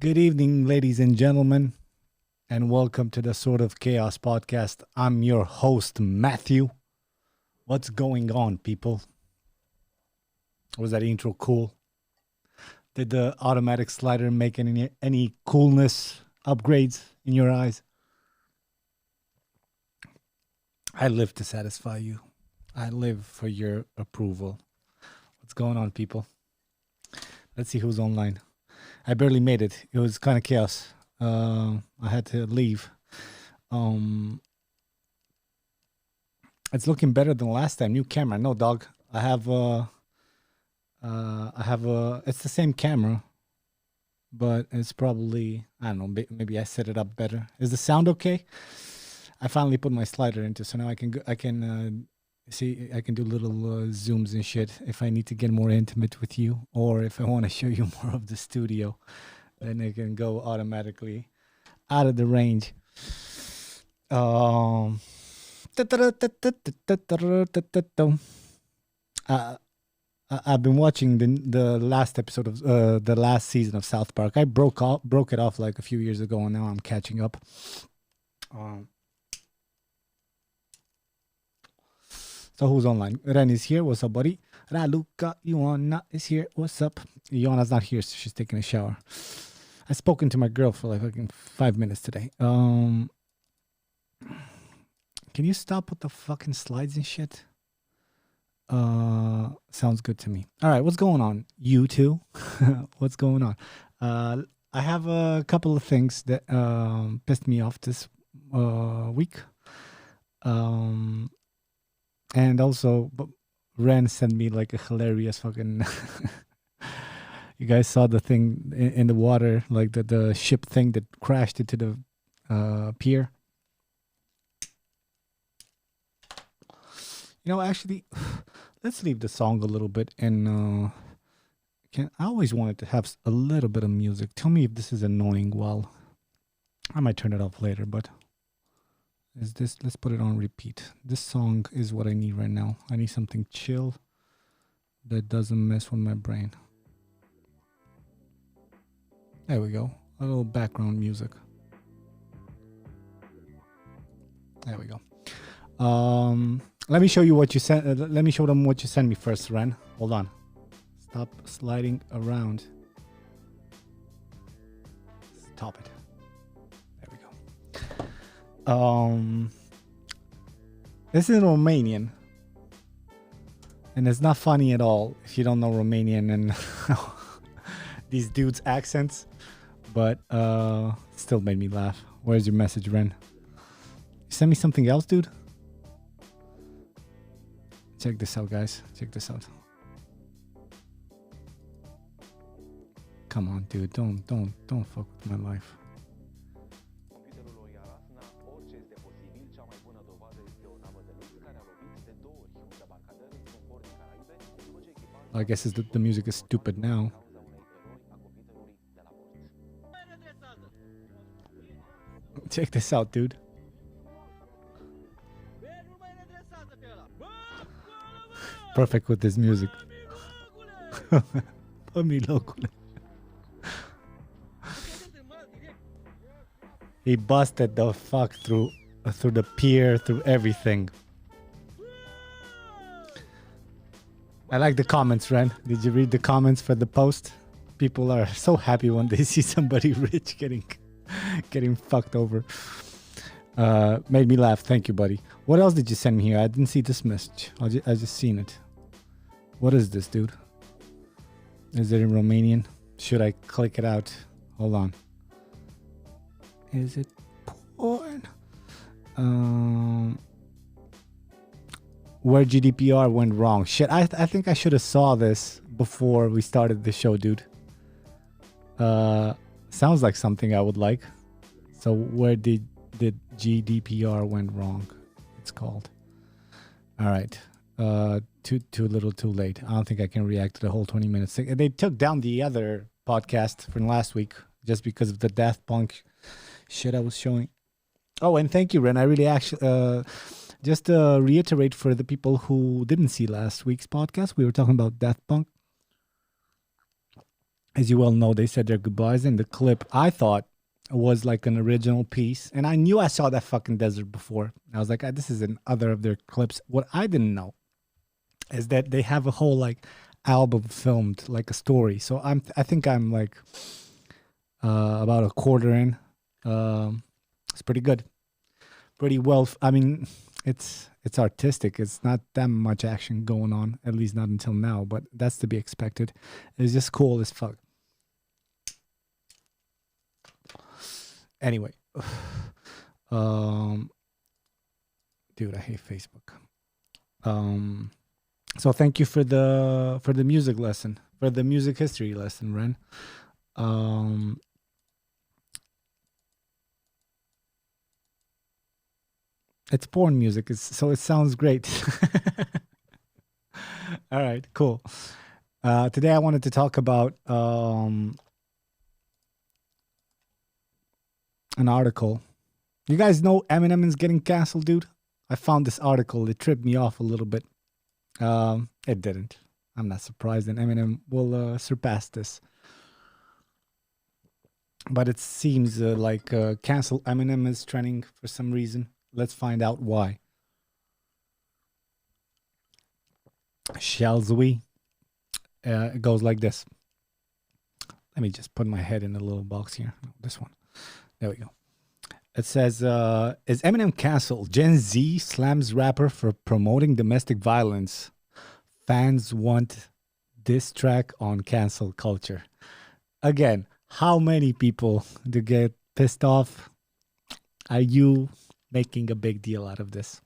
Good evening, ladies and gentlemen, and welcome to the Sort of Chaos podcast. I'm your host, Matthew. What's going on, people? Was that intro cool? Did the automatic slider make any coolness upgrades in your eyes? I live to satisfy you. I live for your approval. What's going on, people? Let's see who's online. I barely made it. It was kind of chaos. I had to leave. It's looking better than last time. New camera. No, dog. I have it's the same camera, but it's probably, I don't know, maybe I set it up better. Is the sound okay? I finally put my slider into, so now I can see, I can do little zooms and shit if I need to get more intimate with you, or if I want to show you more of the studio, then I can go automatically out of the range. I've been watching the last episode of the last season of South Park. I broke it off like a few years ago, and now I'm catching up. So who's online? Ren is here. What's up, buddy? Raluca Ioana is here. What's up? Ioana's not here, so she's taking a shower. I've spoken to my girl for like fucking 5 minutes today. Can you stop with the fucking slides and shit? Sounds good to me. All right, what's going on? You two? What's going on? I have a couple of things that pissed me off this week. And also, Ren sent me like a hilarious fucking... You guys saw the thing in the water, like the ship thing that crashed into the pier. You know, actually, let's leave the song a little bit. And I always wanted to have a little bit of music. Tell me if this is annoying. Well, I might turn it off later, but... let's put it on repeat. This song is what I need right now. I need something chill that doesn't mess with my brain. There we go. A little background music. There we go. Let me show you what you sent. Let me show them what you sent me first, Ren. Hold on. Stop sliding around. Stop it. This is Romanian, and it's not funny at all if you don't know Romanian and these dudes' accents, but still made me laugh. Where's your message, Ren? You send me something else, dude? Check this out, guys. Check this out. Come on, dude. Don't fuck with my life. I guess the music is stupid now. Check this out, dude. Perfect with this music. He busted the fuck through the pier, through everything. I like the comments, Ren. Did you read the comments for the post? People are so happy when they see somebody rich getting fucked over. Made me laugh. Thank you, buddy. What else did you send me here? I didn't see this message. I just seen it. What is this, dude? Is it in Romanian? Should I click it out? Hold on. Is it porn? Where GDPR went wrong. Shit, I think I should have saw this before we started the show, dude. Sounds like something I would like. So where did GDPR went wrong? It's called. All right. Too little, too late. I don't think I can react to the whole 20 minutes thing. They took down the other podcast from last week just because of the Daft Punk shit I was showing. Oh, and thank you, Ren. I really actually... just to reiterate for the people who didn't see last week's podcast, we were talking about Daft Punk. as you well know, they said their goodbyes. And the clip, I thought, was like an original piece. And I knew I saw that fucking desert before. I was like, "Ah, this is another of their clips." What I didn't know is that they have a whole like album filmed, like a story. So I think I'm like about a quarter in. It's pretty good, pretty well. I mean, it's artistic. It's not that much action going on, at least not until now. But that's to be expected. It's just cool as fuck. Anyway, um, dude, I hate Facebook. So thank you for the music lesson, for the music history lesson, Ren. Um, it's porn music, so it sounds great. All right, cool. Today I wanted to talk about an article. You guys know Eminem is getting canceled, dude? I found this article. It tripped me off a little bit. It didn't. I'm not surprised, and Eminem will surpass this. But it seems like cancel Eminem is trending for some reason. Let's find out why. Shall we? It goes like this. Let me just put my head in a little box here. This one. There we go. It says, is Eminem canceled? Gen Z slams rapper for promoting domestic violence. Fans want diss track on cancel culture. Again, how many people do get pissed off? Are you making a big deal out of this?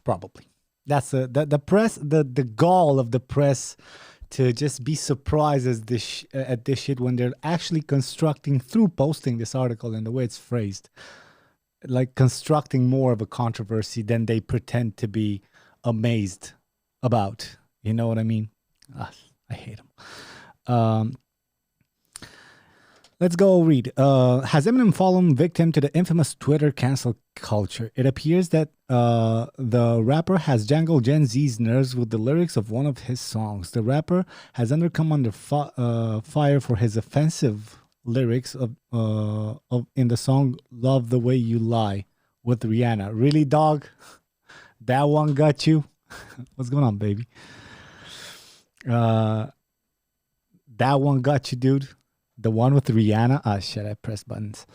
Probably. That's the press, the gall of the press to just be surprised at this shit when they're actually constructing, through posting this article and the way it's phrased, like constructing more of a controversy than they pretend to be amazed about. You know what I mean? I hate them. Let's go read. Has Eminem fallen victim to the infamous Twitter cancel culture? It appears that the rapper has jangled Gen Z's nerves with the lyrics of one of his songs. The rapper has come under fire for his offensive lyrics of in the song "Love the Way You Lie" with Rihanna. Really, dog? That one got you? What's going on, baby? That one got you, dude. The one with Rihanna. Ah, shit! I pressed buttons.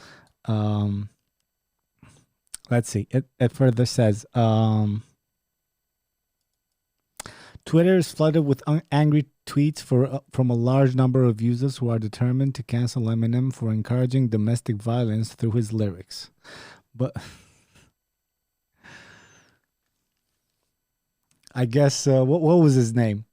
Let's see. It further says, Twitter is flooded with angry tweets from a large number of users who are determined to cancel Eminem for encouraging domestic violence through his lyrics. But I guess what was his name?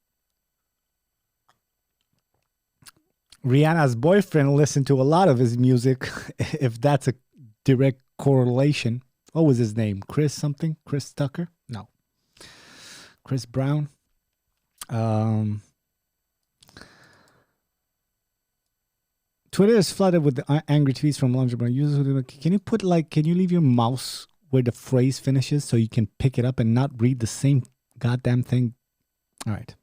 Rihanna's boyfriend listened to a lot of his music, if that's a direct correlation. What was his name? Chris something? Chris Tucker? No. Chris Brown? Twitter is flooded with the angry tweets from large users. Can you leave your mouse where the phrase finishes so you can pick it up and not read the same goddamn thing? All right.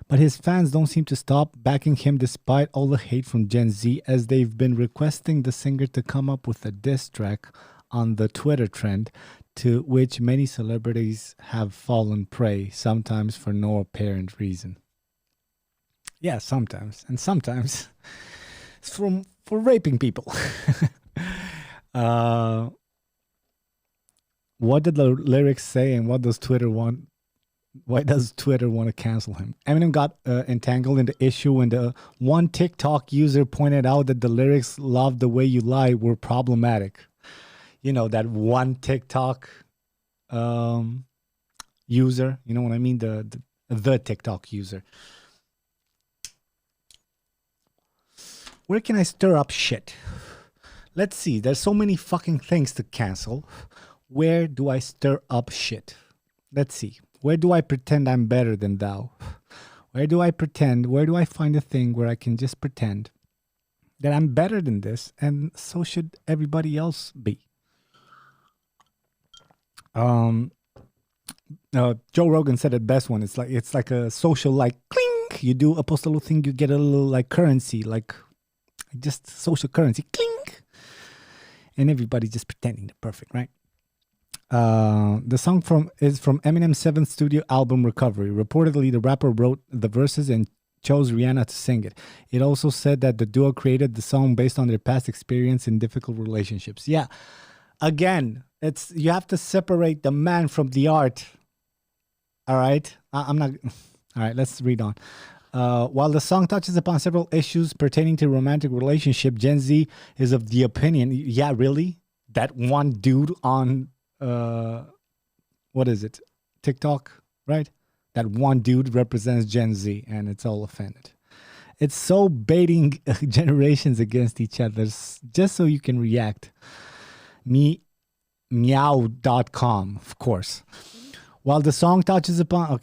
But his fans don't seem to stop backing him despite all the hate from Gen Z, as they've been requesting the singer to come up with a diss track on the Twitter trend, to which many celebrities have fallen prey, sometimes for no apparent reason. Yeah, sometimes. And sometimes it's for raping people. What did the lyrics say, and what does Twitter want? Why does Twitter want to cancel him? Eminem got entangled in the issue when the one TikTok user pointed out that the lyrics "Love the Way You Lie" were problematic. You know, that one TikTok user. You know what I mean? The TikTok user. Where can I stir up shit? Let's see. There's so many fucking things to cancel. Where do I stir up shit? Let's see. Where do I pretend I'm better than thou? Where do I pretend? Where do I find a thing where I can just pretend that I'm better than this, and so should everybody else be? Joe Rogan said it best one. It's like a social, like cling. You do a post a little thing, you get a little like currency, like just social currency. Clink! And everybody's just pretending they're perfect, right? The song is from Eminem's 7th studio album, Recovery. Reportedly, the rapper wrote the verses and chose Rihanna to sing it. It also said that the duo created the song based on their past experience in difficult relationships. Yeah, again, you have to separate the man from the art. All right, I'm not. All right, let's read on. While the song touches upon several issues pertaining to romantic relationship, Gen Z is of the opinion, yeah, really, that one dude on what is it, TikTok, right? That one dude represents Gen Z, and it's all offended. It's so baiting generations against each other just so you can react. Meow.com, of course. While the song touches upon,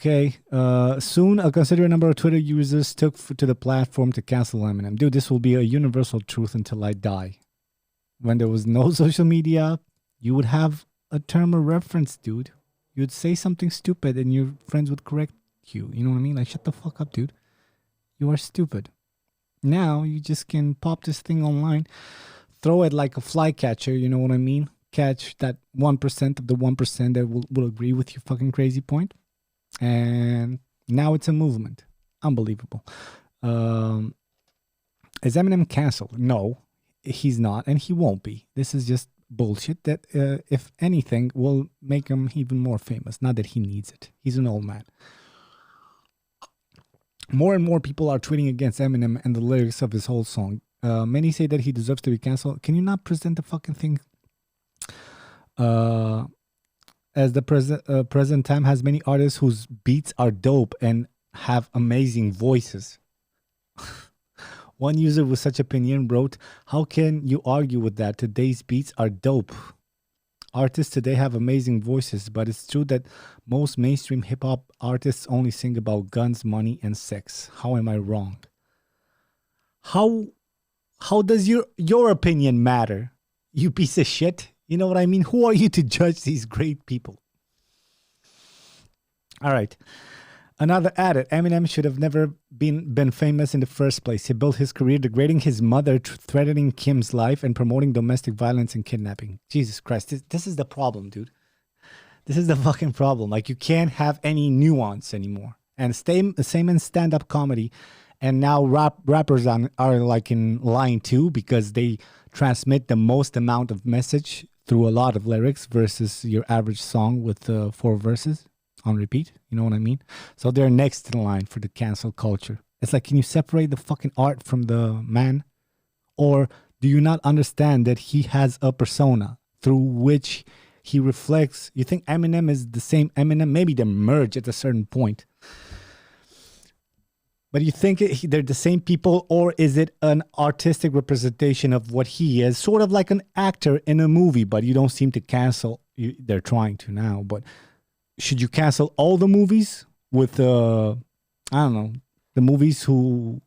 soon a considerable number of Twitter users took to the platform to cancel Eminem. Dude, this will be a universal truth until I die. When there was no social media, you would have a term of reference, dude. You'd say something stupid and your friends would correct you. You know what I mean? Like, shut the fuck up, dude. You are stupid. Now you just can pop this thing online, throw it like a flycatcher, you know what I mean? Catch that 1% of the 1% that will agree with your fucking crazy point. And now it's a movement. Unbelievable. Is Eminem canceled? No, he's not, and he won't be. This is just bullshit that, if anything, will make him even more famous. Not that he needs it. He's an old man. More and more people are tweeting against Eminem and the lyrics of his whole song. Many say that he deserves to be canceled. Can you not present the fucking thing as the present time has many artists whose beats are dope and have amazing voices? One user with such opinion wrote, "How can you argue with that? Today's beats are dope. Artists today have amazing voices, but it's true that most mainstream hip-hop artists only sing about guns, money, and sex. How am I wrong?" How does your opinion matter, you piece of shit? You know what I mean? Who are you to judge these great people? All right. Another added, Eminem should have never been famous in the first place. He built his career degrading his mother, threatening Kim's life, and promoting domestic violence and kidnapping. Jesus Christ, this is the problem, dude. This is the fucking problem. Like, you can't have any nuance anymore. And same in stand-up comedy. And now rappers are like in line too, because they transmit the most amount of message through a lot of lyrics versus your average song with 4 verses on repeat. You know what I mean? So they're next in line for the cancel culture. It's like, can you separate the fucking art from the man? Or do you not understand that he has a persona through which he reflects? You think Eminem is the same Eminem? Maybe they merge at a certain point. But you think they're the same people, or is it an artistic representation of what he is? Sort of like an actor in a movie, but you don't seem to cancel. They're trying to now, but should you cancel all the movies with, I don't know, the movies who,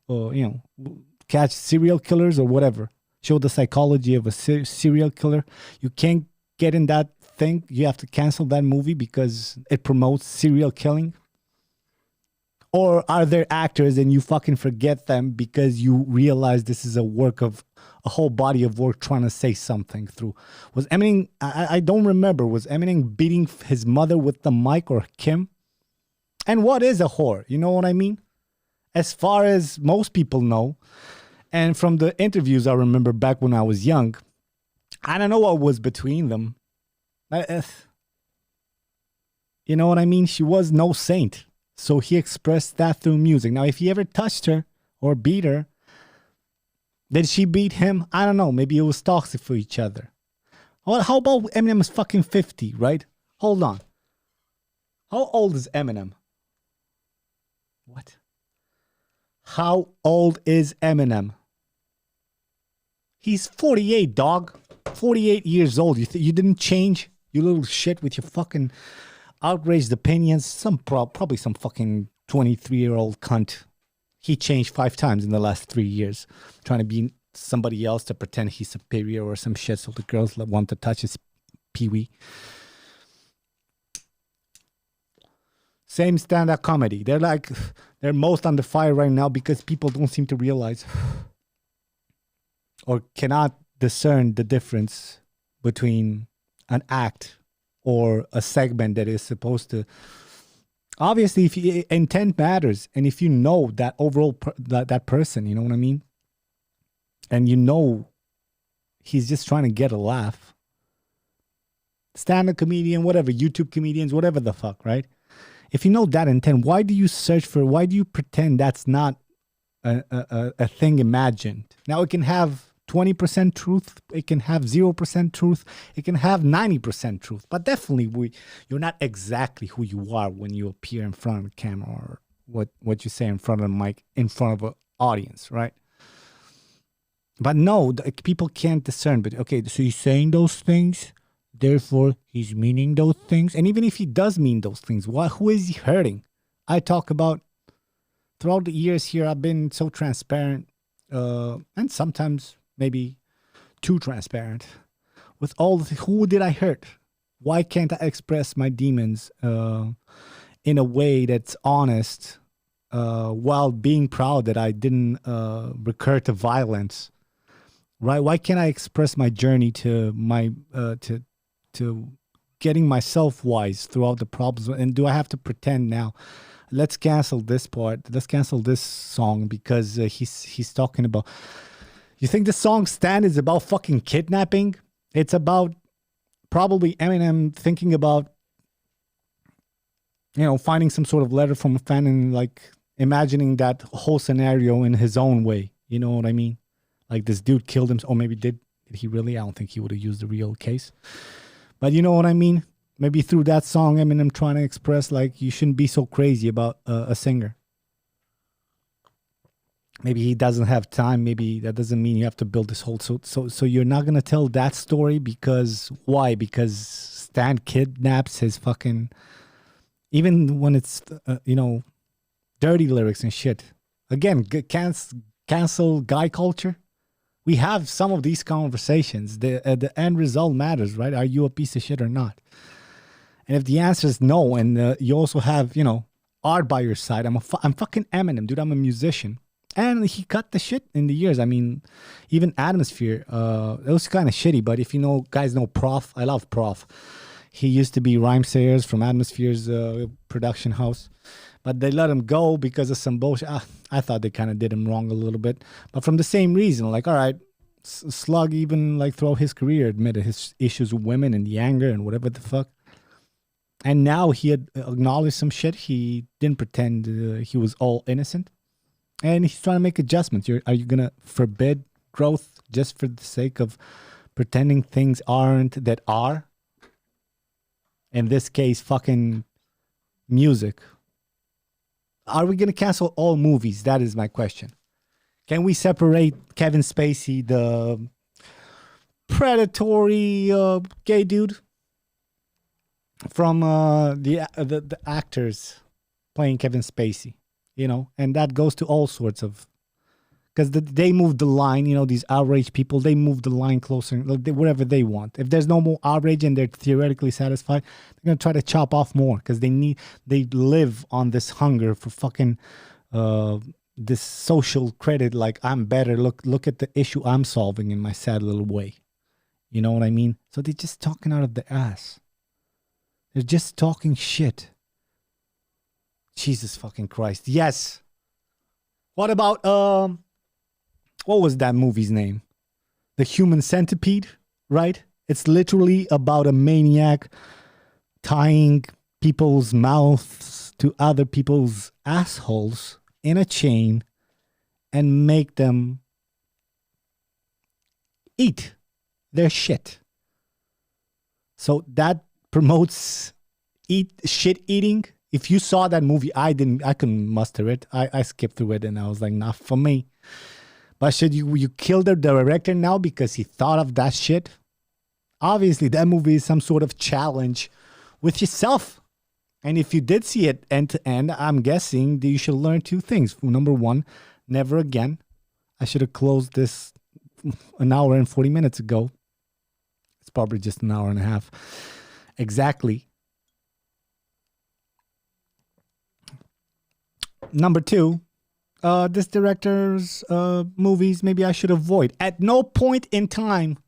catch serial killers or whatever? Show the psychology of a serial killer. You can't get in that thing. You have to cancel that movie because it promotes serial killing. Or are there actors and you fucking forget them because you realize this is a whole body of work trying to say something through? Was Eminem, I don't remember, was Eminem beating his mother with the mic, or Kim? And what is a whore? You know what I mean? As far as most people know, and from the interviews I remember back when I was young, I don't know what was between them. You know what I mean? She was no saint. So he expressed that through music. Now, if he ever touched her or beat her, did she beat him? I don't know. Maybe it was toxic for each other. Well, how about Eminem is fucking 50, right? Hold on. How old is Eminem? What? How old is Eminem? He's 48, dog. 48 years old. You didn't change, you little shit, with your fucking outraged opinions. Probably some fucking 23-year-old cunt. He changed 5 times in the last 3 years, trying to be somebody else to pretend he's superior or some shit, so the girls want to touch his peewee. Same stand-up comedy. They're most under fire right now because people don't seem to realize or cannot discern the difference between an act or a segment that is supposed to. Obviously, if intent matters, and if you know that overall that person, you know what I mean, and you know he's just trying to get a laugh. Stand-up comedian, whatever, YouTube comedians, whatever the fuck, right? If you know that intent, why do you pretend that's not a thing imagined? Now, it can have 20% truth, it can have 0% truth, it can have 90% truth, but definitely you're not exactly who you are when you appear in front of the camera or what you say in front of the mic, in front of an audience, right? But no, people can't discern. But okay, so he's saying those things, therefore he's meaning those things. And even if he does mean those things, who is he hurting? I talk about, throughout the years here, I've been so transparent, and sometimes maybe too transparent with all the who did I hurt? Why can't I express my demons in a way that's honest, while being proud that I didn't recur to violence? Right? Why can't I express my journey to my to getting myself wise throughout the problems? And do I have to pretend now? Let's cancel this part. Let's cancel this song because he's talking about. You think the song "Stand" is about fucking kidnapping? It's about probably Eminem thinking about, finding some sort of letter from a fan and like imagining that whole scenario in his own way. You know what I mean? Like this dude killed him, or maybe did he really? I don't think he would have used the real case. But you know what I mean? Maybe through that song, Eminem trying to express like you shouldn't be so crazy about a singer. Maybe he doesn't have time. Maybe that doesn't mean you have to build this whole. So you're not gonna tell that story because why? Because Stan kidnaps his fucking. Even when it's dirty lyrics and shit. Again, cancel guy culture. We have some of these conversations. The end result matters, right? Are you a piece of shit or not? And if the answer is no, and you also have art by your side, I'm fucking Eminem, dude. I'm a musician. And he cut the shit in the years. I mean, even Atmosphere, it was kind of shitty. But if guys know Prof, I love Prof. He used to be Rhyme Sayers from Atmosphere's production house. But they let him go because of some bullshit. I thought they kind of did him wrong a little bit. But from the same reason, like, all right, Slug even like throughout his career admitted his issues with women and the anger and whatever the fuck. And now he had acknowledged some shit. He didn't pretend he was all innocent. And he's trying to make adjustments. Are you going to forbid growth just for the sake of pretending things aren't that are? In this case, fucking music. Are we going to cancel all movies? That is my question. Can we separate Kevin Spacey, the predatory gay dude, from the actors playing Kevin Spacey? And that goes to all sorts of, because they move the line, these outraged people, they move the line closer, whatever they want. If there's no more outrage and they're theoretically satisfied, they're going to try to chop off more because they live on this hunger for fucking this social credit. Like, I'm better. Look at the issue I'm solving in my sad little way. You know what I mean? So they're just talking out of their ass. They're just talking shit. Jesus fucking Christ. Yes. What about, what was that movie's name? The Human Centipede, right? It's literally about a maniac tying people's mouths to other people's assholes in a chain and make them eat their shit. So that promotes shit eating. If you saw that movie, I couldn't muster it. I skipped through it and I was like, not for me. But should you kill the director now because he thought of that shit? Obviously, that movie is some sort of challenge with yourself. And if you did see it end to end, I'm guessing that you should learn two things. Number one, never again. I should have closed this an hour and 40 minutes ago. It's probably just an hour and a half. Exactly. Number two, this director's movies maybe I should avoid. At no point in time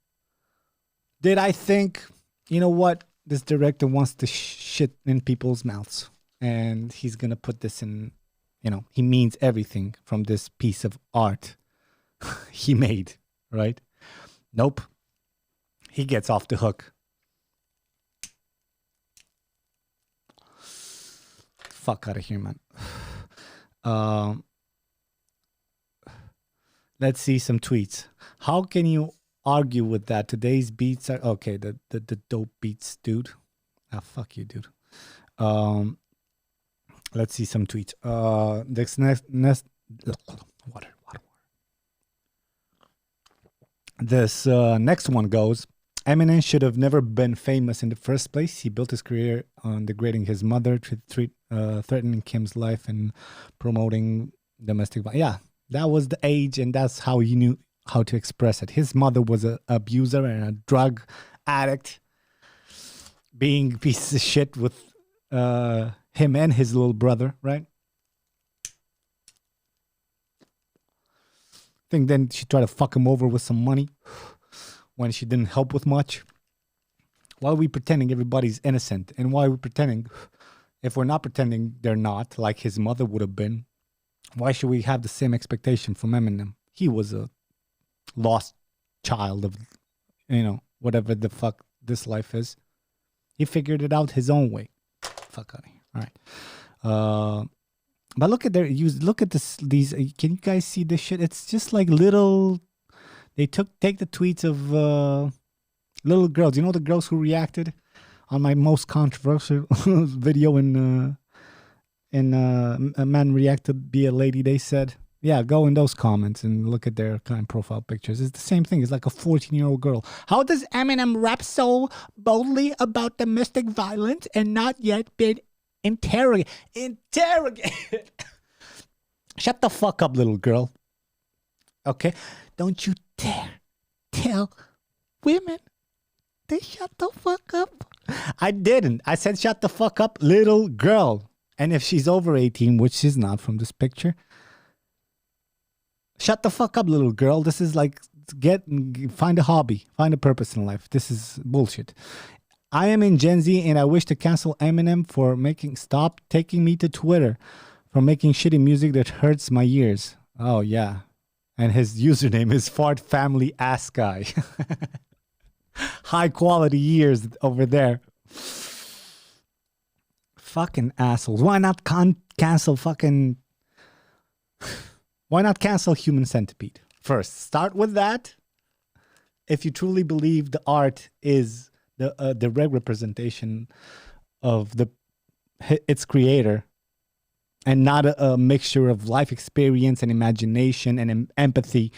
did I think, you know what, this director wants to shit in people's mouths. And he's going to put this in, he means everything from this piece of art he made, right? Nope. He gets off the hook. Fuck out of here, man. Let's see some tweets. How can you argue with that? Today's beats are okay. The dope beats, dude. Ah, fuck you, dude. Let's see some tweets. This next water. This next one goes. Eminem should have never been famous in the first place. He built his career on degrading his mother, threatening Kim's life, and promoting domestic violence. Yeah, that was the age, and that's how he knew how to express it. His mother was an abuser and a drug addict, being a piece of shit with him and his little brother, right? I think then she tried to fuck him over with some money when she didn't help with much. Why are we pretending everybody's innocent? And why are we pretending, if we're not pretending they're not, like his mother would have been, why should we have the same expectation from Eminem? He was a lost child of, whatever the fuck this life is. He figured it out his own way. Fuck out of here. All right. But look at look at these. Can you guys see this shit? It's just like little. They take the tweets of little girls. You know the girls who reacted on my most controversial video in a man reacted be a lady. They said, yeah, go in those comments and look at their kind of profile pictures. It's the same thing. It's like a 14-year-old girl. How does Eminem rap so boldly about domestic violence and not yet been interrogated? Shut the fuck up, little girl. Okay? Don't you dare tell women they shut the fuck up. I didn't. I said shut the fuck up, little girl. And if she's over 18, which she's not from this picture, shut the fuck up, little girl. This is like, find a hobby, find a purpose in life. This is bullshit. I am in Gen Z and I wish to cancel Eminem for stop taking me to Twitter for making shitty music that hurts my ears. Oh, yeah. And his username is Fart Family Ass Guy. High quality ears over there. Fucking assholes. Why not cancel fucking... Why not cancel Human Centipede? First, start with that. If you truly believe the art is the direct representation of its creator and not a mixture of life experience and imagination and empathy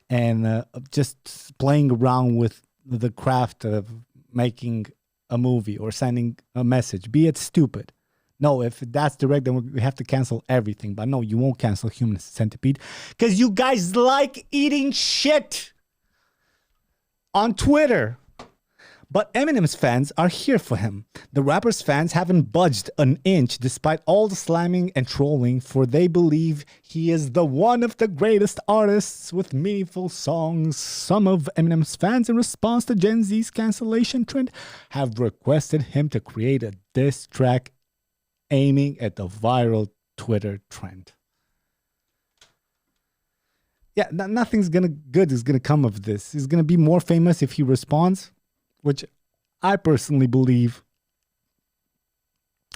and just playing around with the craft of making a movie or sending a message, be it stupid. No, if that's direct, then we have to cancel everything. But no, you won't cancel Human Centipede because you guys like eating shit on Twitter. But Eminem's fans are here for him. The rapper's fans haven't budged an inch despite all the slamming and trolling, for they believe he is the one of the greatest artists with meaningful songs. Some of Eminem's fans, in response to Gen Z's cancellation trend, have requested him to create a diss track aiming at the viral Twitter trend. Yeah, nothing's good is gonna come of this. He's gonna be more famous if he responds, which I personally believe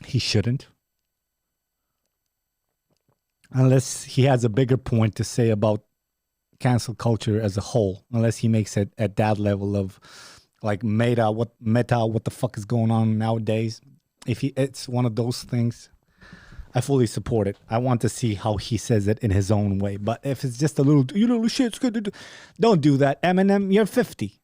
he shouldn't. Unless he has a bigger point to say about cancel culture as a whole. Unless he makes it at that level of like meta, what the fuck is going on nowadays. If it's one of those things, I fully support it. I want to see how he says it in his own way. But if it's just a little, shit, it's good to do. Don't do that. Eminem, you're 50.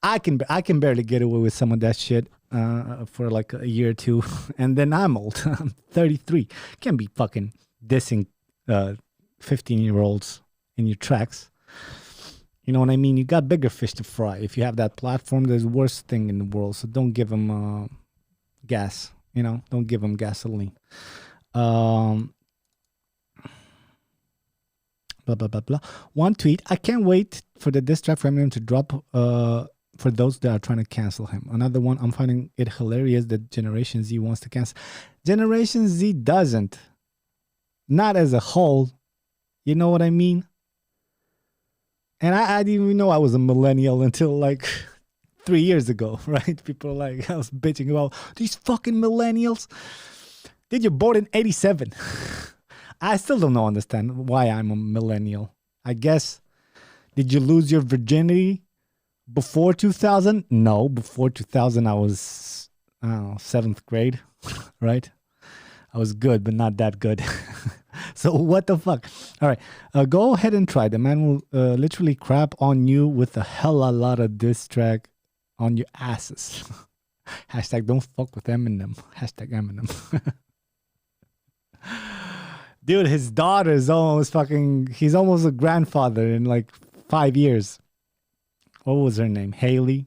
I can barely get away with some of that shit for like a year or two. And then I'm old. I'm 33. Can't be fucking dissing 15-year-olds in your tracks. You know what I mean? You got bigger fish to fry. If you have that platform, there's worse thing in the world. So don't give them gas. Don't give them gasoline. blah blah blah blah. One tweet: I can't wait for the diss track for Eminem to drop. For those that are trying to cancel him. Another one: I'm finding it hilarious that Generation Z wants to cancel. Generation Z doesn't. Not as a whole. You know what I mean? And I didn't even know I was a millennial until like 3 years ago, right? People are like, I was bitching about these fucking millennials. Did you born in 87? I still don't understand why I'm a millennial. I guess, did you lose your virginity before 2000? No, before 2000 I was, I don't know, 7th grade, right? I was good, but not that good. So what the fuck? All right, go ahead and try. The man will literally crap on you with a hell of a lot of diss track on your asses. Hashtag don't fuck with Eminem. Hashtag Eminem. Dude, his daughter is almost fucking, he's almost a grandfather in like 5 years. What was her name? Haley.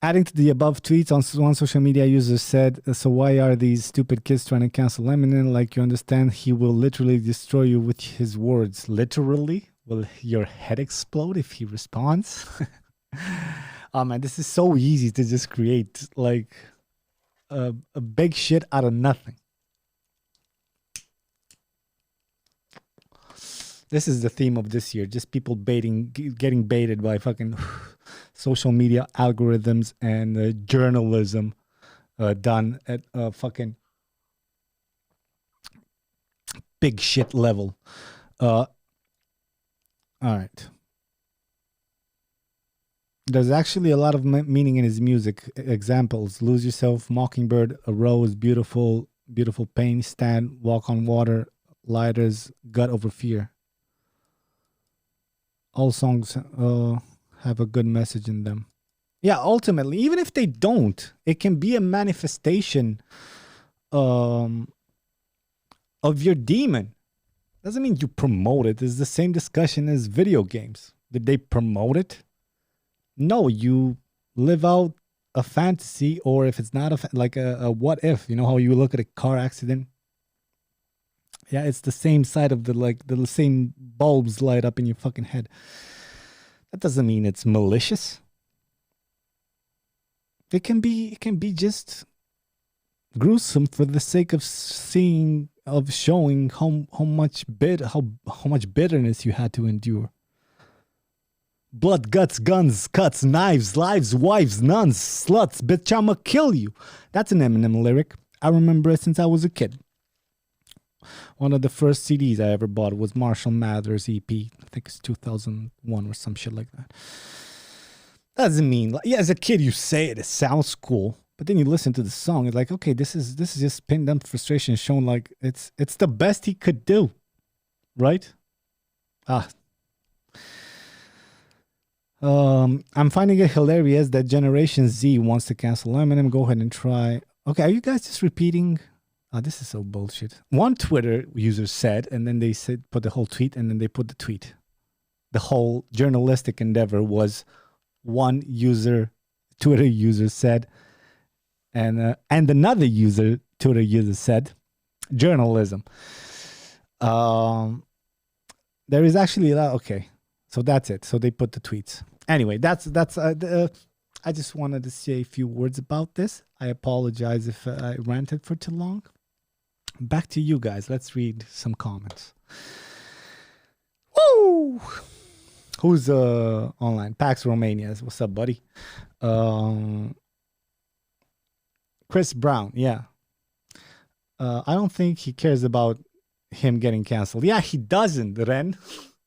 Adding to the above tweets, one social media user said, so why are these stupid kids trying to cancel Eminem? Like, you understand, he will literally destroy you with his words. Literally? Will your head explode if he responds? Oh man, this is so easy to just create like a big shit out of nothing. This is the theme of this year. Just people getting baited by fucking social media algorithms and journalism done at a fucking big shit level. All right. There's actually a lot of meaning in his music. Examples: Lose Yourself, Mockingbird, A Rose, Beautiful, Beautiful Pain, Stand, Walk on Water, Lighters, Gut Over Fear. All songs have a good message in them. Yeah, ultimately, even if they don't, it can be a manifestation of your demon. Doesn't mean you promote it. It's the same discussion as video games. Did they promote it? No, you live out a fantasy, or if it's not like a what if, you know how you look at a car accident? Yeah, it's the same side of the same bulbs light up in your fucking head. That doesn't mean it's malicious. It can be just gruesome for the sake of showing how much bitterness you had to endure. Blood, guts, guns, cuts, knives, lives, wives, nuns, sluts, bitch, I'ma kill you. That's an Eminem lyric. I remember it since I was a kid. One of the first CDs I ever bought was Marshall Mathers EP. I think it's 2001 or some shit like that. Doesn't mean, like, yeah, as a kid you say it sounds cool, but then you listen to the song, it's like, okay, this is just pinned down frustration, shown like it's the best he could do, right? I'm finding it hilarious that Generation Z wants to cancel Eminem. Go ahead and try. Okay, are you guys just repeating? This is so bullshit. One Twitter user said, and then they put the whole tweet, and then they put the tweet. The whole journalistic endeavor was one Twitter user said, and another Twitter user said, journalism. There is actually a lot. Okay, so that's it. So they put the tweets. Anyway, that's. I just wanted to say a few words about this. I apologize if I ranted for too long. Back to you guys. Let's read some comments. Woo! Who's online? Pax Romania. What's up, buddy? Chris Brown. Yeah. I don't think he cares about him getting canceled. Yeah, he doesn't, Ren.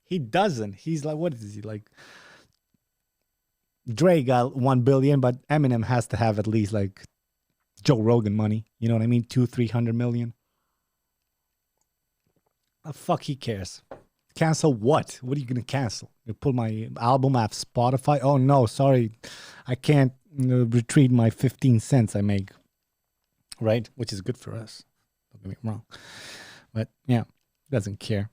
He doesn't. He's like, what is he like? Dre got 1 billion, but Eminem has to have at least like Joe Rogan money. You know what I mean? 200-300 million. The fuck he cares? Cancel what? What are you gonna cancel? You pull my album off Spotify? Oh no, sorry, I can't retrieve my 15 cents I make. Right, which is good for us. Don't get me wrong, but yeah, doesn't care.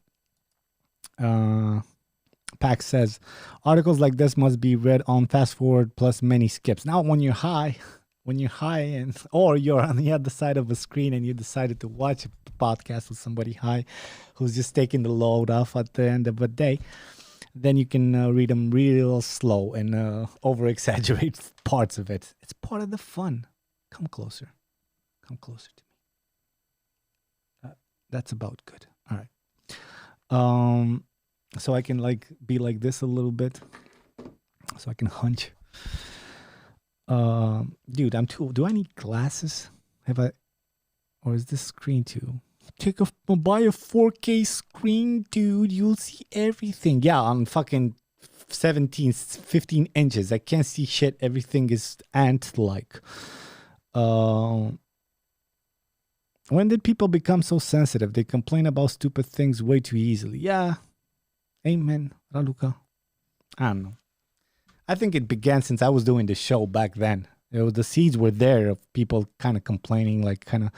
Pax says articles like this must be read on fast forward plus many skips. Now, when you're high, when you're high and or you're on the other side of a screen and you decided to watch a podcast with somebody high who's just taking the load off at the end of the day, then you can read them real slow and over exaggerate parts of it. It's part of the fun. Come closer. Come closer to me. That's about good. All right. So I can like be like this a little bit. So I can hunch. Dude, I'm too. Do I need glasses? Have I? Or is this screen too? Buy a 4K screen, dude. You'll see everything. Yeah, I'm fucking 17, 15 inches. I can't see shit. Everything is ant-like. When did people become so sensitive? They complain about stupid things way too easily. Yeah. Amen, Raluca. I don't know. I think it began since I was doing the show back then. The seeds were there of people kind of complaining, like kind of,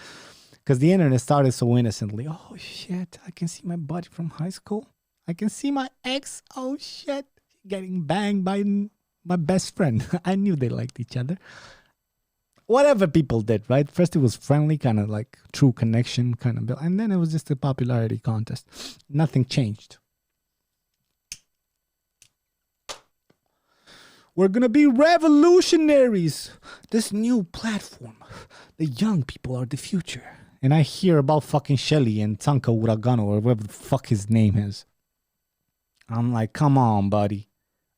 because the internet started so innocently. Oh shit, I can see my buddy from high school. I can see my ex. Oh shit, getting banged by my best friend. I knew they liked each other. Whatever people did, right? First it was friendly, kind of like true connection, kind of, and then it was just a popularity contest. Nothing changed. We're going to be revolutionaries. This new platform. The young people are the future. And I hear about fucking Shelly and Tanka Uragano or whatever the fuck his name is. I'm like, come on, buddy.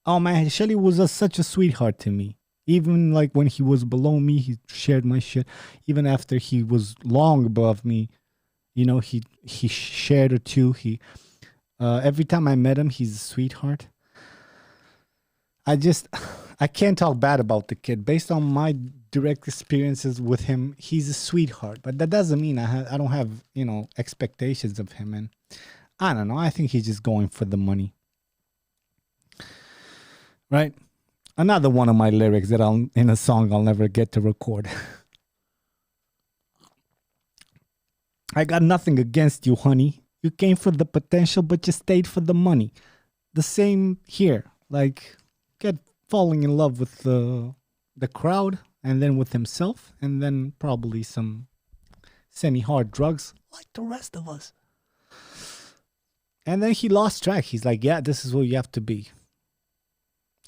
Oh, man, Shelly was such a sweetheart to me. Even like when he was below me, he shared my shit. Even after he was long above me, you know, he shared it too. Every time I met him, he's a sweetheart. I can't talk bad about the kid. Based on my direct experiences with him, he's a sweetheart. But that doesn't mean I don't have, you know, expectations of him. And I don't know. I think he's just going for the money. Right? Another one of my lyrics that in a song I'll never get to record. I got nothing against you, honey. You came for the potential, but you stayed for the money. The same here. Like, falling in love with the crowd and then with himself and then probably some semi-hard drugs like the rest of us. And then he lost track. He's like, yeah, this is what you have to be.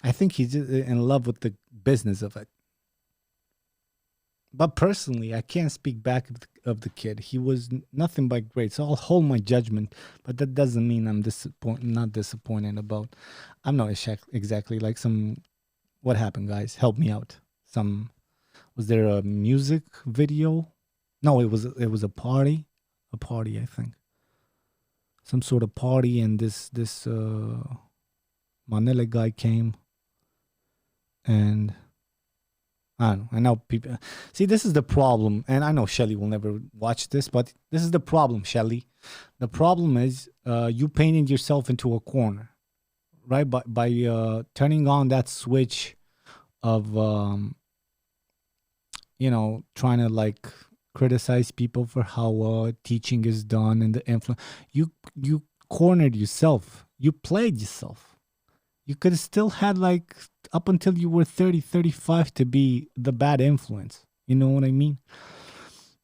I think he's just in love with the business of it. But personally, I can't speak back of the kid. He was nothing but great. So I'll hold my judgment. But that doesn't mean I'm not disappointed about. I'm not exactly like some. What happened, guys? Help me out. Was there a music video? No, it was a party. A party, I think. Some sort of party, and this Manele guy came. And I don't know. I know people. See, this is the problem. And I know Shelly will never watch this, but this is the problem, Shelly. The problem is you painted yourself into a corner, right? By turning on that switch of, you know, trying to like criticize people for how teaching is done and the influence. You cornered yourself. You played yourself. You could have still had like up until you were 30, 35 to be the bad influence. You know what I mean?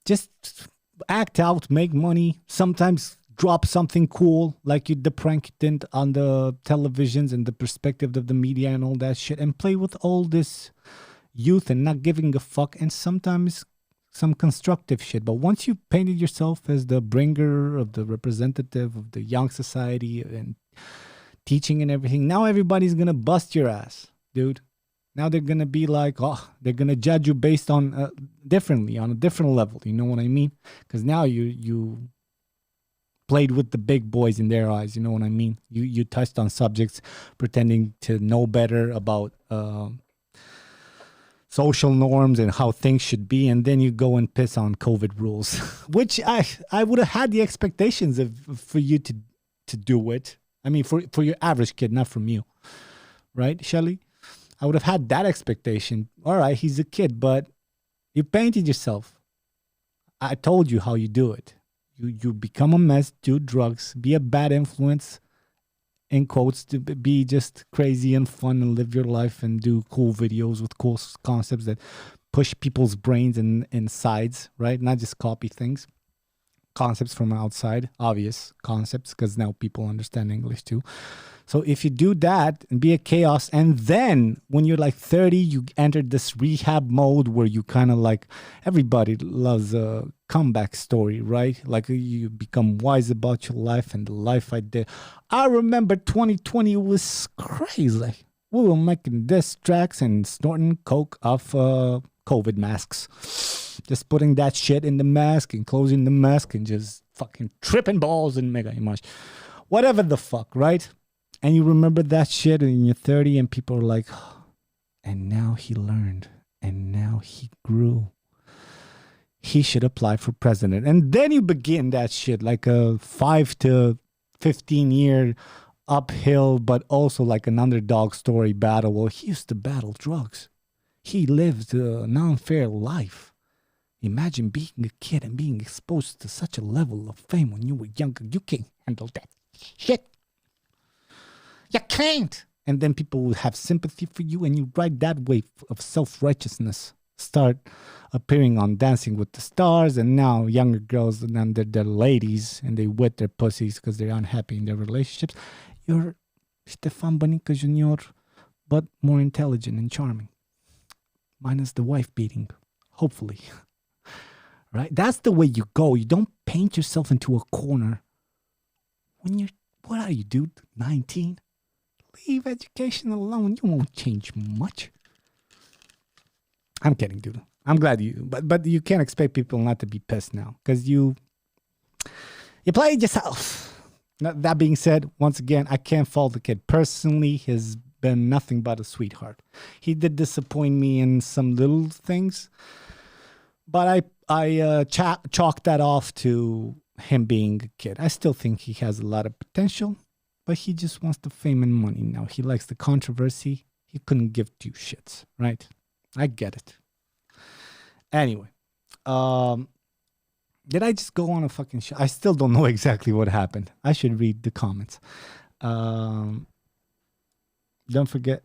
Just act out, make money, sometimes drop something cool like the prank did on the televisions and the perspective of the media and all that shit, and play with all this youth and not giving a fuck, and sometimes some constructive shit. But once you painted yourself as the bringer of the representative of the young society and teaching and everything, now everybody's gonna bust your ass, dude. Now they're gonna be like, oh, they're gonna judge you based on differently, on a different level. You know what I mean? Because now you played with the big boys in their eyes. You know what I mean? You touched on subjects pretending to know better about social norms and how things should be, and then you go and piss on COVID rules, which I would have had the expectations for you to do it. I mean, for your average kid, not from you, right, Shelly? I would have had that expectation. All right, he's a kid, but you painted yourself. I told you how you do it. You become a mess, do drugs, be a bad influence, in quotes, to be just crazy and fun and live your life and do cool videos with cool concepts that push people's brains in sides, right? Not just copy things, concepts from outside, obvious concepts, because now people understand English too. So if you do that and be a chaos, and then when you're like 30, you enter this rehab mode where you kind of like, everybody loves a comeback story, right? Like you become wise about your life and the life I did. I remember 2020 was crazy. We were making diss tracks and snorting coke off COVID masks. Just putting that shit in the mask and closing the mask and just fucking tripping balls and mega image. Whatever the fuck, right? And you remember that shit and you're 30 and people are like, oh, and now he learned and now he grew. He should apply for president. And then you begin that shit like a 5 to 15 year uphill, but also like an underdog story battle. Well, he used to battle drugs. He lived an unfair life. Imagine being a kid and being exposed to such a level of fame when you were younger. You can't handle that shit. You can't. And then people will have sympathy for you, and you ride that wave of self-righteousness. Start appearing on Dancing with the Stars, and now younger girls, and then they're ladies, and they wet their pussies because they're unhappy in their relationships. You're Stefan Bonica Jr., but more intelligent and charming. Minus the wife beating, hopefully. Right? That's the way you go. You don't paint yourself into a corner. When you're, what are you, dude? 19? Leave education alone. You won't change much. I'm kidding, dude. I'm glad you, but you can't expect people not to be pissed now because you played yourself. That being said, once again, I can't fault the kid. Personally, he's been nothing but a sweetheart. He did disappoint me in some little things, but I chalked that off to him being a kid. I still think he has a lot of potential. But he just wants the fame and money now. He likes the controversy. He couldn't give two shits, right? I get it. Anyway, did I just go on a fucking show? I still don't know exactly what happened. I should read the comments. Don't forget,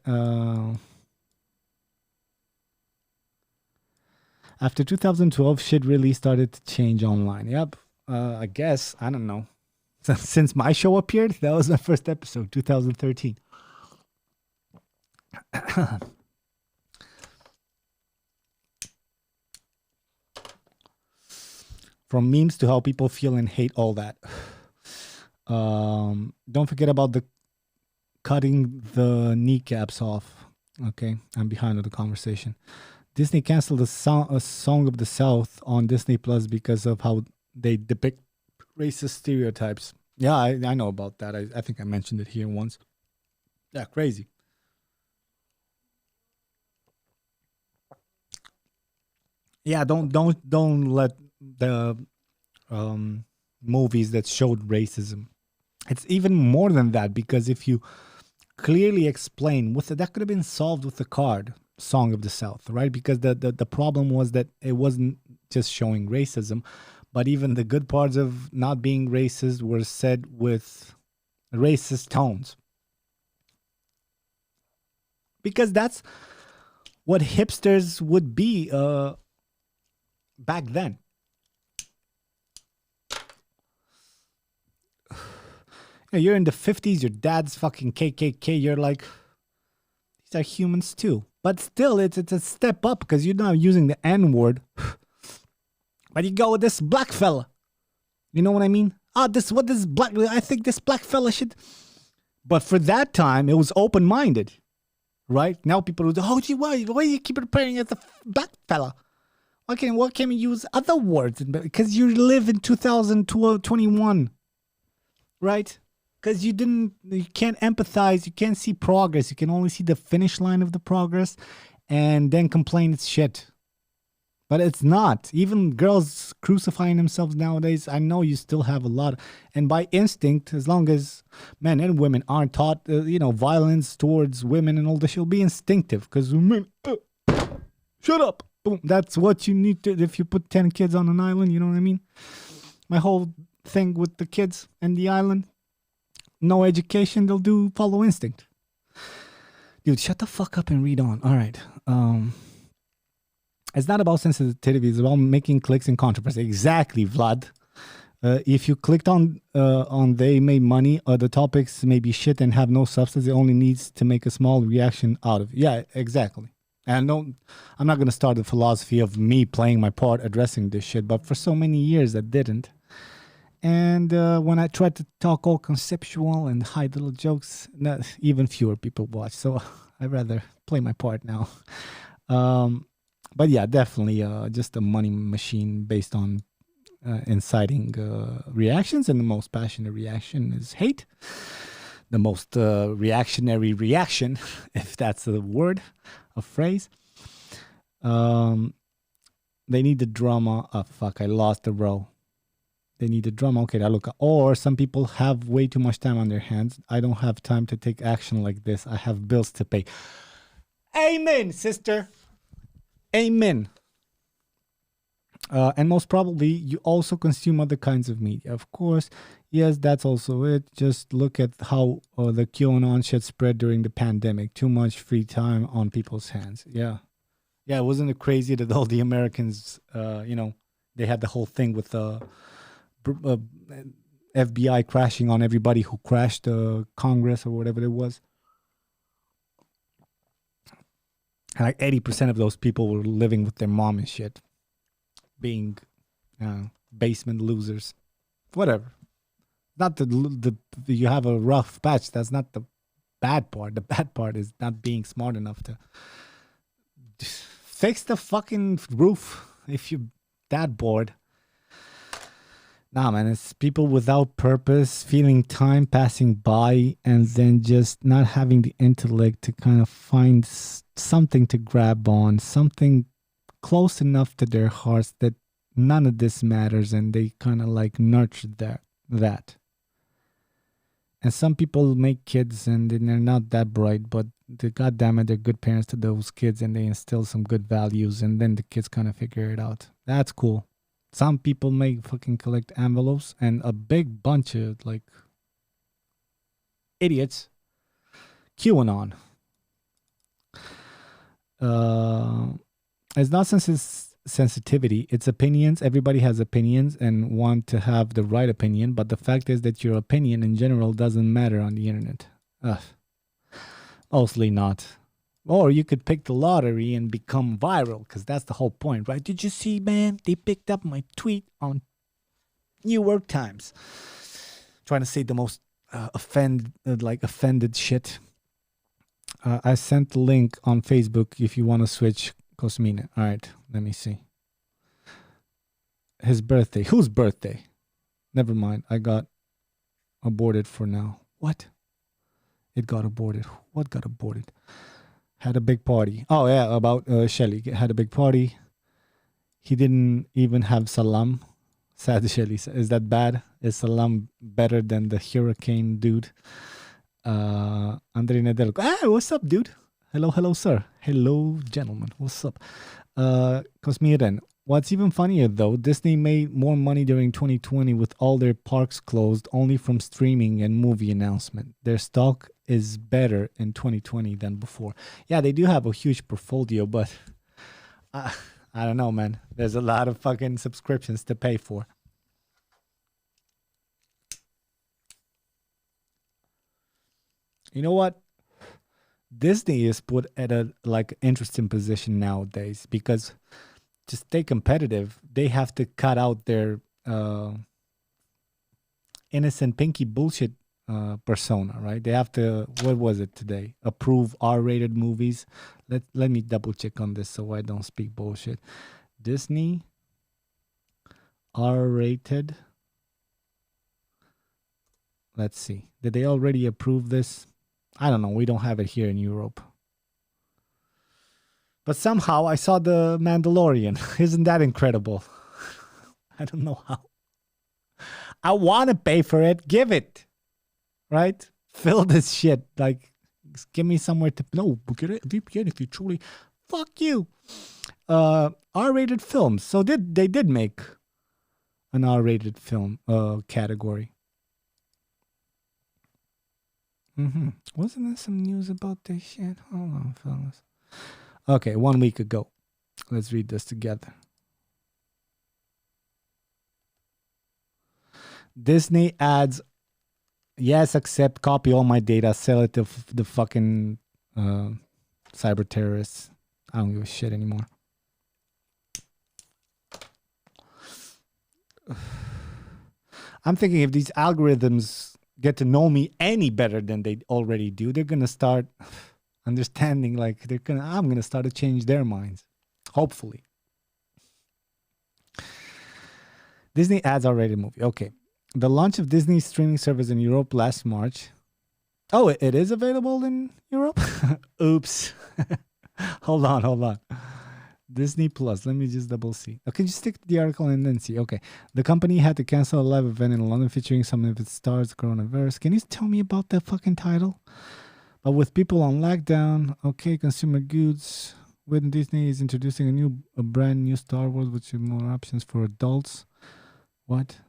after 2012, shit really started to change online. Yep, I guess. I don't know. Since my show appeared, that was my first episode, 2013. From memes to how people feel and hate, all that. Don't forget about the cutting the kneecaps off. Okay, I'm behind on the conversation. Disney canceled a Song of the South on Disney Plus because of how they depict racist stereotypes. Yeah, I know about that. I think I mentioned it here once. Yeah, crazy. Yeah, don't let the movies that showed racism. It's even more than that, because if you clearly explain that could have been solved with the card Song of the South, right? Because the problem was that it wasn't just showing racism, but even the good parts of not being racist were said with racist tones. Because that's what hipsters would be back then. You're in the 50s, your dad's fucking KKK, you're like, these are humans too. But still, it's a step up because you're not using the N-word. But you go with this black fella. You know what I mean? I think this black fella should. But for that time, it was open-minded. Right? Now people would, why do you keep preparing as a black fella? Why can't we use other words? Because you live in 2021. Right? Because you can't empathize, you can't see progress, you can only see the finish line of the progress and then complain it's shit. But it's not. Even girls crucifying themselves nowadays, I know you still have a lot. And by instinct, as long as men and women aren't taught, violence towards women and all this, it'll be instinctive. Because shut up. Boom. That's what you need to, if you put 10 kids on an island, you know what I mean? My whole thing with the kids and the island, no education, they'll follow instinct. Dude, shut the fuck up and read on. All right. It's not about sensitivity. It's about making clicks and controversy. Exactly, Vlad. If you clicked on they made money, the topics may be shit and have no substance. It only needs to make a small reaction out of it. Yeah, exactly. And no, I'm not gonna start the philosophy of me playing my part addressing this shit, but for so many years I didn't. And when I tried to talk all conceptual and hide little jokes, not, even fewer people watch. So I'd rather play my part now. Um, but yeah, definitely just a money machine based on inciting reactions. And the most passionate reaction is hate. The most reactionary reaction, if that's a word, a phrase. Um, they need the drama. Oh, fuck, I lost the row. They need the drama. Okay, that look. Or some people have way too much time on their hands. I don't have time to take action like this. I have bills to pay. Amen, sister. Amen. And most probably, you also consume other kinds of media. Of course, yes, that's also it. Just look at how the QAnon shit spread during the pandemic. Too much free time on people's hands. Yeah. Yeah, wasn't it crazy that all the Americans, they had the whole thing with the FBI crashing on everybody who crashed Congress or whatever it was. And like 80% of those people were living with their mom and shit, being basement losers. Whatever. Not the you have a rough patch. That's not the bad part. The bad part is not being smart enough to fix the fucking roof if you're that bored. Nah, man, it's people without purpose, feeling time passing by, and then just not having the intellect to kind of find something to grab on, something close enough to their hearts that none of this matters, and they kind of like nurture that. And some people make kids, and they're not that bright, but goddamn it, they're good parents to those kids, and they instill some good values, and then the kids kind of figure it out. That's cool. Some people may fucking collect envelopes, and a big bunch of like idiots. QAnon. It's not sensitivity, it's opinions. Everybody has opinions and want to have the right opinion, but the fact is that your opinion in general doesn't matter on the internet. Ugh. Mostly not. Or you could pick the lottery and become viral, because that's the whole point, right? Did you see, man? They picked up my tweet on New York Times. Trying to say the most offended shit. I sent the link on Facebook if you want to switch Cosmina. All right, let me see. His birthday. Whose birthday? Never mind. I got aborted for now. What? It got aborted. What got aborted? Had a big party. Oh, yeah, about Shelly. Had a big party. He didn't even have salam. Sad Shelly. Is that bad? Is salam better than the hurricane dude? Andre Nedelko. Hey, what's up, dude? Hello, sir. Hello, gentlemen. What's up? Cosmiren. What's even funnier, though, Disney made more money during 2020 with all their parks closed only from streaming and movie announcement. Their stock is better in 2020 than before. Yeah, they do have a huge portfolio, but I don't know, man. There's a lot of fucking subscriptions to pay for. You know what? Disney is put at a like interesting position nowadays because to stay competitive, they have to cut out their innocent pinky bullshit persona, right? They have to, what was it today? Approve R-rated movies. Let me double check on this so I don't speak bullshit. Disney R-rated. Let's see. Did they already approve this? I don't know. We don't have it here in Europe. But somehow I saw the Mandalorian. Isn't that incredible? I don't know how. I want to pay for it. Give it. Right? Fill this shit. Like, give me somewhere to. No, get it. VPN if you truly. Fuck you. R-rated films. So they did make an R-rated film category. Wasn't there some news about this shit? Hold on, fellas. Okay, 1 week ago. Let's read this together. Disney adds, yes, accept, copy all my data, sell it to the fucking cyber terrorists. I don't give a shit anymore. I'm thinking if these algorithms get to know me any better than they already do, they're gonna start understanding, like I'm gonna start to change their minds. Hopefully. Disney adds R-rated movie. Okay. The launch of Disney's streaming service in Europe last March. Oh, it is available in Europe? Oops. Hold on. Disney Plus. Let me just double see. Okay, just stick to the article and then see. Okay. The company had to cancel a live event in London featuring some of its stars, coronavirus. Can you tell me about the fucking title? But with people on lockdown, okay, consumer goods. When Disney is introducing a brand new Star Wars, which have more options for adults. What?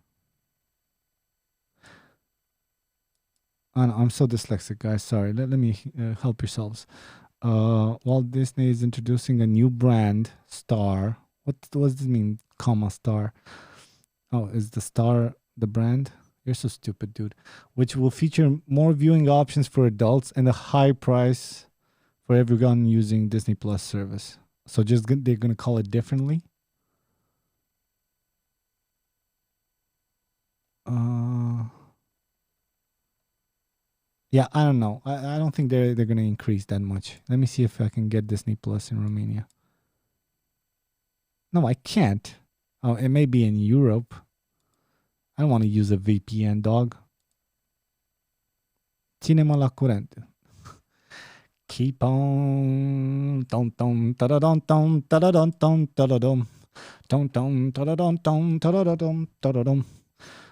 Oh, no, I'm so dyslexic, guys. Sorry. Let me help yourselves. Walt Disney is introducing a new brand, Star. What does this mean, comma, Star? Oh, is the Star the brand? You're so stupid, dude. Which will feature more viewing options for adults and a high price for everyone using Disney Plus service. So they're going to call it differently? Yeah, I don't know. I don't think they're going to increase that much. Let me see if I can get Disney Plus in Romania. No, I can't. Oh, it may be in Europe. I don't want to use a VPN, dog. Cinema la curente. Keep on. Dum dum da da dum dum da da dum dum da da dum. Dum dum da da dum dum da da dum da da dum.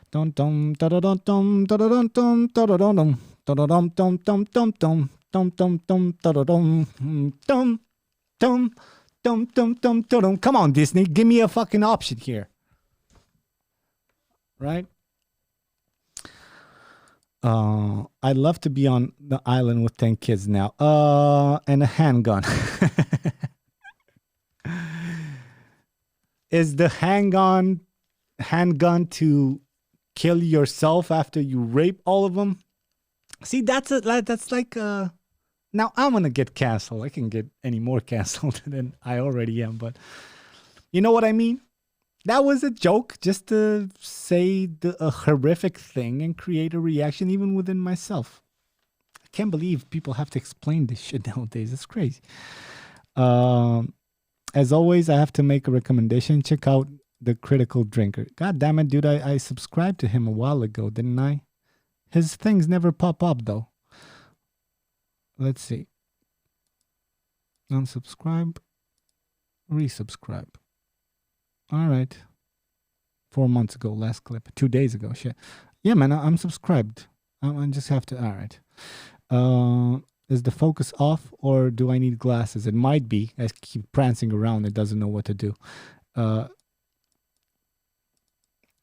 Dum dum da da dum dum da da dum dum da da dum. Dum dum dum dum dum dum dum dum da da dum dum dum dum dum dum dum. Come on, Disney, give me a fucking option here. Right? I'd love to be on the island with 10 kids now. And a handgun. Is the handgun to kill yourself after you rape all of them? See, that's like now I'm gonna get canceled. I can get any more canceled than I already am, but you know what I mean? That was a joke, just to say a horrific thing and create a reaction even within myself. I can't believe people have to explain this shit nowadays. It's crazy. As always, I have to make a recommendation. Check out The Critical Drinker. God damn it, dude. I subscribed to him a while ago, didn't I? His things never pop up, though. Let's see. Unsubscribe. Resubscribe. All right. 4 months ago, last clip. 2 days ago, shit. Yeah, man, I'm subscribed. I just have to. All right. Is the focus off or do I need glasses? It might be. I keep prancing around. It doesn't know what to do.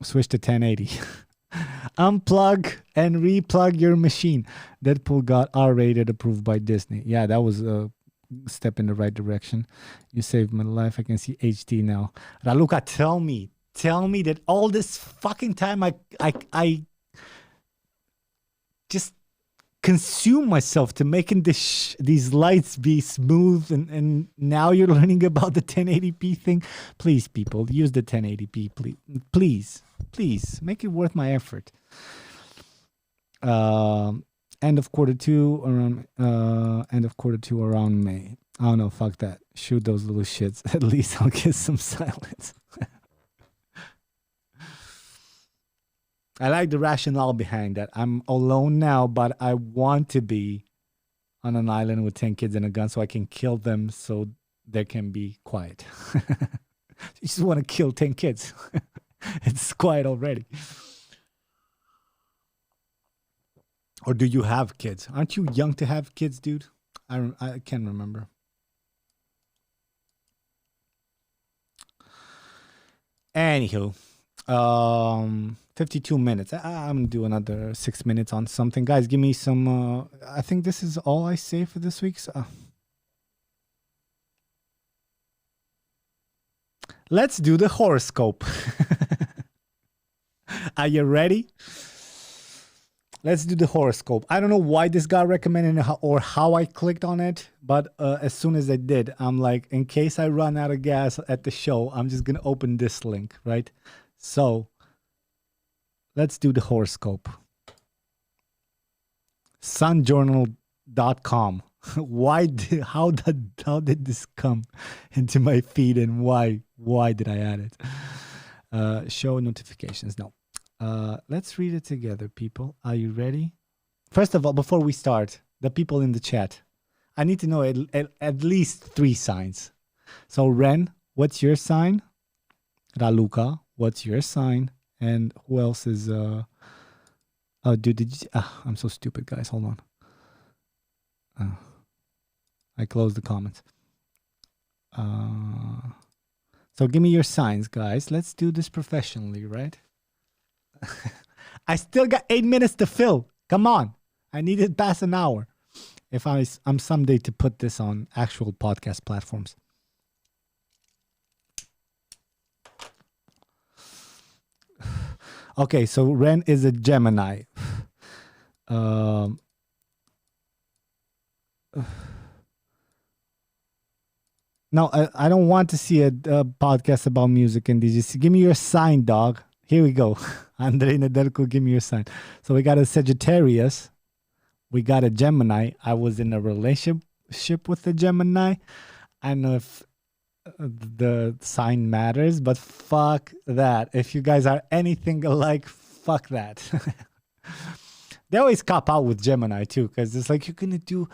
Switch to 1080. Unplug and replug your machine. Deadpool got R-rated, approved by Disney. Yeah, that was a step in the right direction. You saved my life. I can see HD now. Raluca, tell me that all this fucking time I just consume myself to making these lights be smooth, and now you're learning about the 1080p thing. Please, people, use the 1080p, please make it worth my effort. End of quarter two around May. Oh no, fuck that. Shoot those little shits. At least I'll get some silence. I like the rationale behind that. I'm alone now, but I want to be on an island with 10 kids and a gun so I can kill them so they can be quiet. You just want to kill 10 kids. It's quiet already. Or do you have kids? Aren't you young to have kids, dude? I can't remember. Anywho. 52 minutes. I'm gonna do another 6 minutes on something. Guys, give me some I think this is all I say for this week. let's do the horoscope. Are you ready? Let's do the horoscope. I don't know why this got recommended or how I clicked on it, but as soon as I did, I'm like, in case I run out of gas at the show, I'm just going to open this link, right? So let's do the horoscope. sunjournal.com. How did this come into my feed, and why did I add it? Show notifications. No. Let's read it together, people. Are you ready? First of all, before we start, the people in the chat, I need to know at least 3 signs. So Ren, what's your sign? Raluca, what's your sign? And who else is oh dude, I'm so stupid, guys. Hold on. I closed the comments. So give me your signs, guys. Let's do this professionally, right? I still got 8 minutes to fill. Come on. I need it past an hour. If I'm someday to put this on actual podcast platforms. Okay, so Ren is a Gemini. No, I don't want to see a podcast about music and DJs. Give me your sign, dog. Here we go. Andrei Nedelko, give me your sign. So we got a Sagittarius. We got a Gemini. I was in a relationship with a Gemini. I don't know if the sign matters, but fuck that. If you guys are anything alike, fuck that. They always cop out with Gemini too, because it's like, you're going to do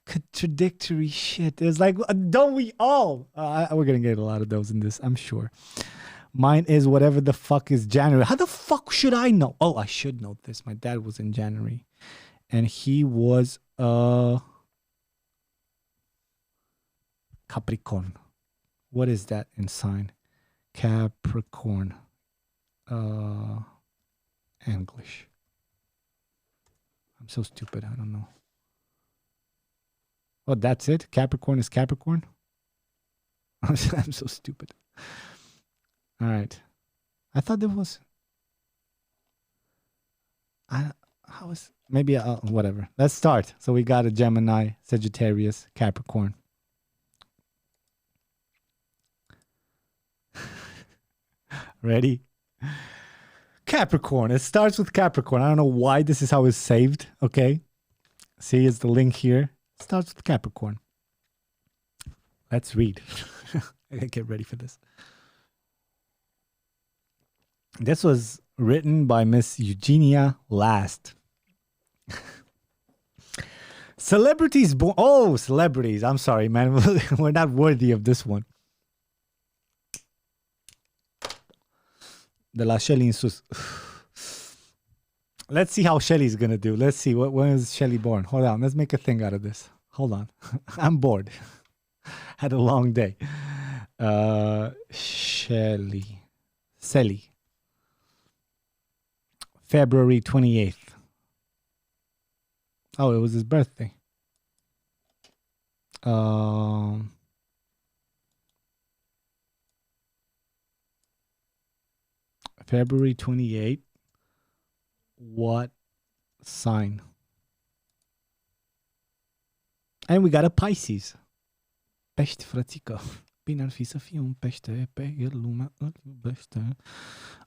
contradictory shit. It's like, don't we all? We're going to get a lot of those in this, I'm sure. Mine is whatever the fuck is January. How the fuck should I know? Oh, I should know this. My dad was in January. And he was Capricorn. What is that in sign? Capricorn. English. I'm so stupid. I don't know. Oh, that's it? Capricorn is Capricorn? I'm so stupid. All right. I thought there was... Maybe, whatever. Let's start. So we got a Gemini, Sagittarius, Capricorn. Ready? Capricorn. It starts with Capricorn. I don't know why this is how it's saved. Okay. See, it's the link here. It starts with Capricorn. Let's read. I gotta get ready for this. This was written by Miss Eugenia Last. Celebrities born... Oh, celebrities. I'm sorry, man. We're not worthy of this one. De la Shelly in sus. Let's see how Shelly's going to do. Let's see. When is Shelly born? Hold on. Let's make a thing out of this. Hold on. I'm bored. Had a long day. Shelly. February 28th. Oh, it was his birthday. February 28th. What sign? And we got a Pisces. Pește, frățică. Bine ar fi să fie un pește pe el lumea îl iubește.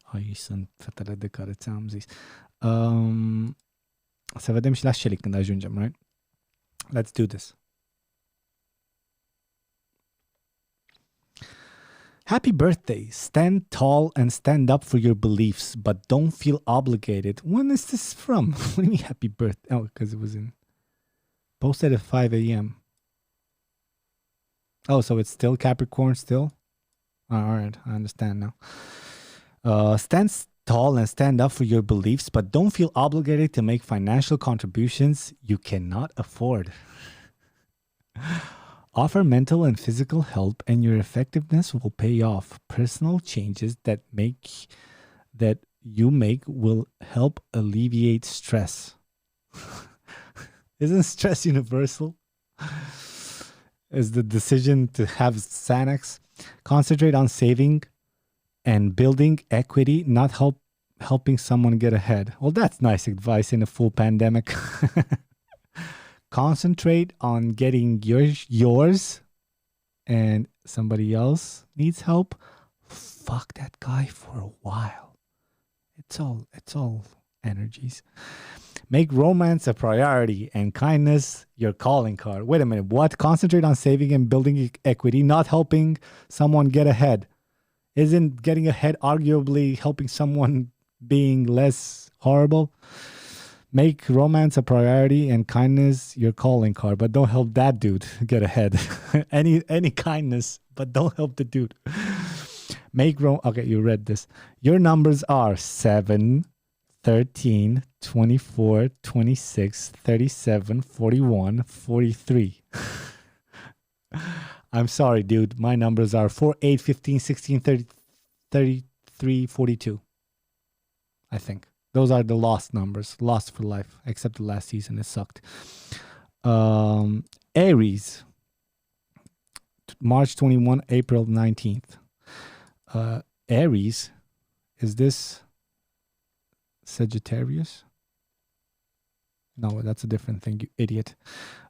Aici sunt fetele de care ți-am zis. Să vedem și la Shelly când ajungem, right? Let's do this. Happy birthday. Stand tall and stand up for your beliefs, but don't feel obligated. When is this from? What do you mean happy birthday? Oh, because it was posted at 5 a.m. Oh, so it's still Capricorn still? Oh, all right, I understand now. Stand tall and stand up for your beliefs, but don't feel obligated to make financial contributions you cannot afford. Offer mental and physical help, and your effectiveness will pay off. Personal changes that you make will help alleviate stress. Isn't stress universal? Is the decision to have Xanax? Concentrate on saving and building equity, not helping someone get ahead. Well, that's nice advice in a full pandemic. Concentrate on getting yours and somebody else needs help. Fuck that guy for a while. It's all energies. Make romance a priority and kindness your calling card. Wait a minute. What? Concentrate on saving and building equity, not helping someone get ahead. Isn't getting ahead arguably helping someone being less horrible? Make romance a priority and kindness your calling card, but don't help that dude get ahead. any kindness, but don't help the dude. Okay, you read this. Your numbers are 7, 13, 24, 26, 37, 41, 43. I'm sorry, dude. My numbers are 4, 8, 15, 16, 30, 33, 42. I think. Those are the lost numbers. Lost for life. Except the last season. It sucked. Aries. March 21, April 19th. Aries. Is this Sagittarius? No, that's a different thing, you idiot.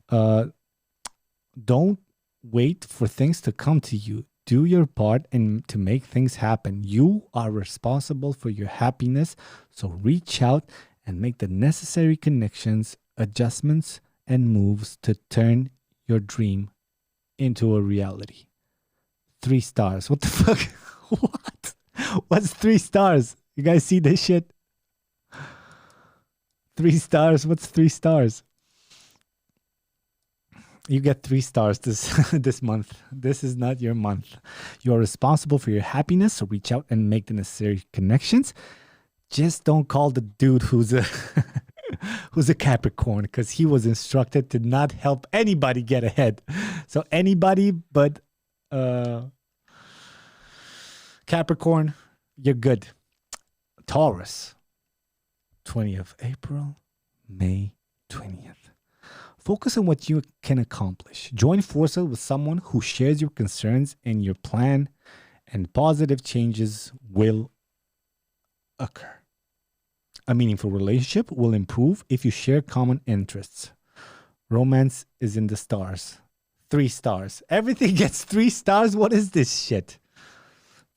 Don't wait for things to come to you. Do your part and to make things happen. You are responsible for your happiness, so reach out and make the necessary connections, adjustments, and moves to turn your dream into a reality. 3 stars. What the fuck? What? What's 3 stars? You guys see this shit? 3 stars? What's 3 stars? You get 3 stars this month. This is not your month. You are responsible for your happiness, so reach out and make the necessary connections. Just don't call the dude who's a who's a Capricorn, because he was instructed to not help anybody get ahead. So anybody but Capricorn, you're good. Taurus, 20th of April, May 20th. Focus on what you can accomplish. Join forces with someone who shares your concerns and your plan, and positive changes will occur. A meaningful relationship will improve if you share common interests. Romance is in the stars. 3 stars. Everything gets 3 stars? What is this shit?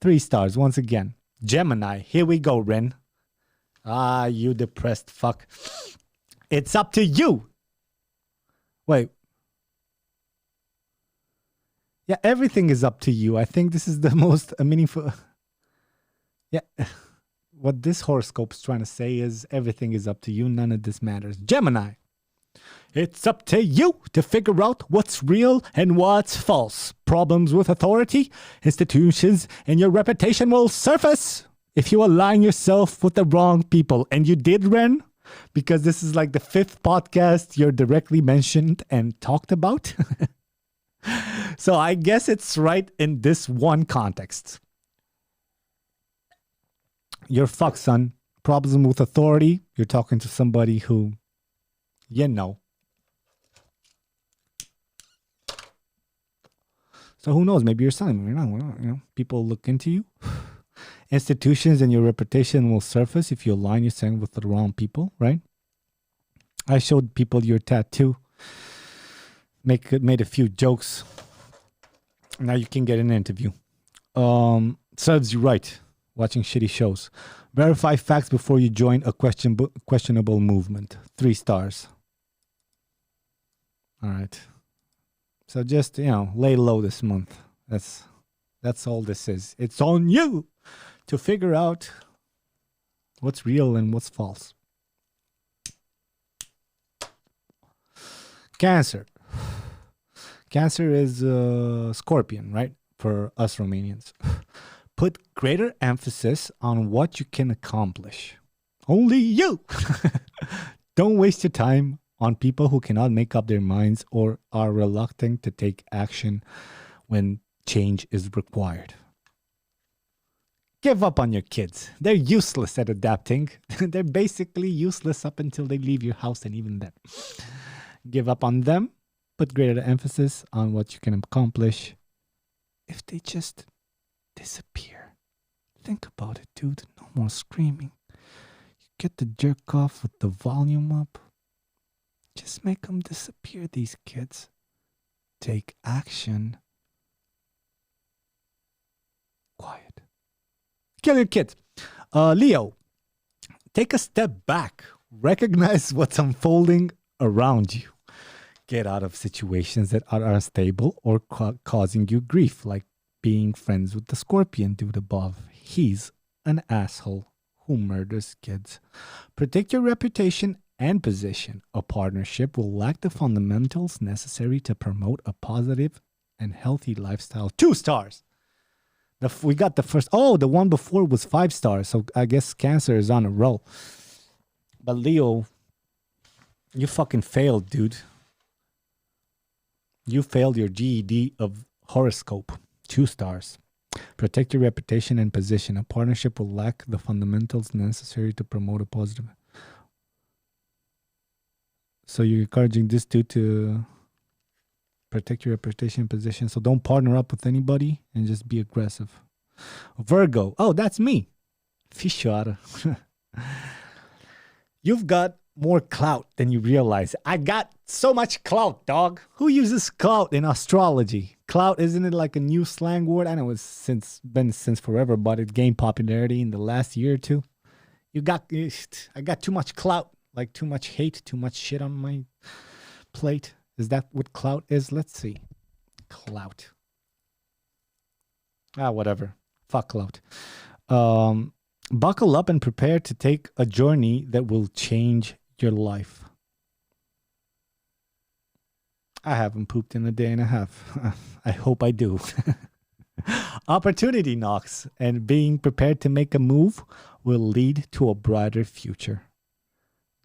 3 stars once again. Gemini. Here we go, Ren. Ah, you depressed fuck. It's up to you. Wait. Yeah, everything is up to you. I think this is the most meaningful. Yeah. What this horoscope is trying to say is everything is up to you. None of this matters. Gemini. It's up to you to figure out what's real and what's false. Problems with authority, institutions, and your reputation will surface if you align yourself with the wrong people. And you did, Ren? Because this is like the 5th podcast you're directly mentioned and talked about. So I guess it's right in this one context. You're fucked, son. Problem with authority. You're talking to somebody who, you know. So who knows? Maybe you're selling. You know, people look into you. Institutions and your reputation will surface if you align yourself with the wrong people, right? I showed people your tattoo. Made a few jokes. Now you can get an interview. Serves you right. Watching shitty shows. Verify facts before you join a questionable movement. 3 stars. All right. So just, lay low this month. That's all this is. It's on you to figure out what's real and what's false. Cancer. Cancer is Scorpion, right? For us Romanians. Put greater emphasis on what you can accomplish. Only you. Don't waste your time on people who cannot make up their minds or are reluctant to take action when change is required. Give up on your kids. They're useless at adapting. They're basically useless up until they leave your house, and even then. Give up on them. Put greater emphasis on what you can accomplish if they just disappear. Think about it, dude. No more screaming. You get the jerk off with the volume up. Just make them disappear, these kids. Take action. Quiet. Kill your kids. Leo, take a step back. Recognize what's unfolding around you. Get out of situations that are unstable or causing you grief, like being friends with the scorpion dude above. He's an asshole who murders kids. Protect your reputation and position. A partnership will lack the fundamentals necessary to promote a positive and healthy lifestyle. 2 stars. We got the first. Oh, the one before was 5 stars. So I guess Cancer is on a roll. But Leo, you fucking failed, dude. You failed your GED of Horoscope. 2 stars. Protect your reputation and position. A partnership will lack the fundamentals necessary to promote a positive. So you're encouraging this dude to protect your reputation and position. So don't partner up with anybody and just be aggressive. Virgo. Oh, that's me. Fishara. You've got more clout than you realize. I got so much clout, dog. Who uses clout in astrology? Clout, isn't it like a new slang word? I know it's been since forever, but it gained popularity in the last year or two. I got too much clout, like too much hate, too much shit on my plate. Is that what clout is? Let's see. Clout. Whatever. Fuck clout. Buckle up and prepare to take a journey that will change your life. I haven't pooped in a day and a half. I hope I do. Opportunity knocks, and being prepared to make a move will lead to a brighter future.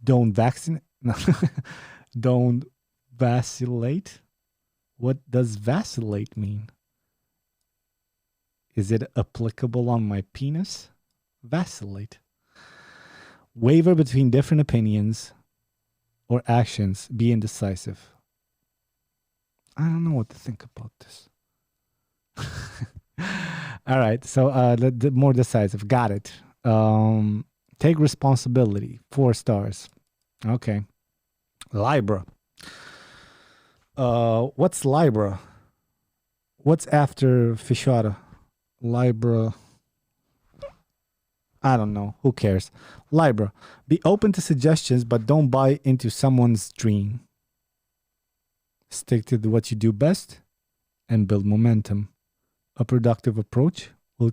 Don't vacillate. What does vacillate mean? Is it applicable on my penis? Vacillate. Waver between different opinions or actions. Be indecisive. I don't know what to think about this. All right. So the more decisive. Got it. Take responsibility. 4 stars. Okay. Libra. What's Libra? What's after Fishara? Libra. I don't know. Who cares? Libra. Be open to suggestions, but don't buy into someone's dream. Stick to what you do best and build momentum. A productive approach will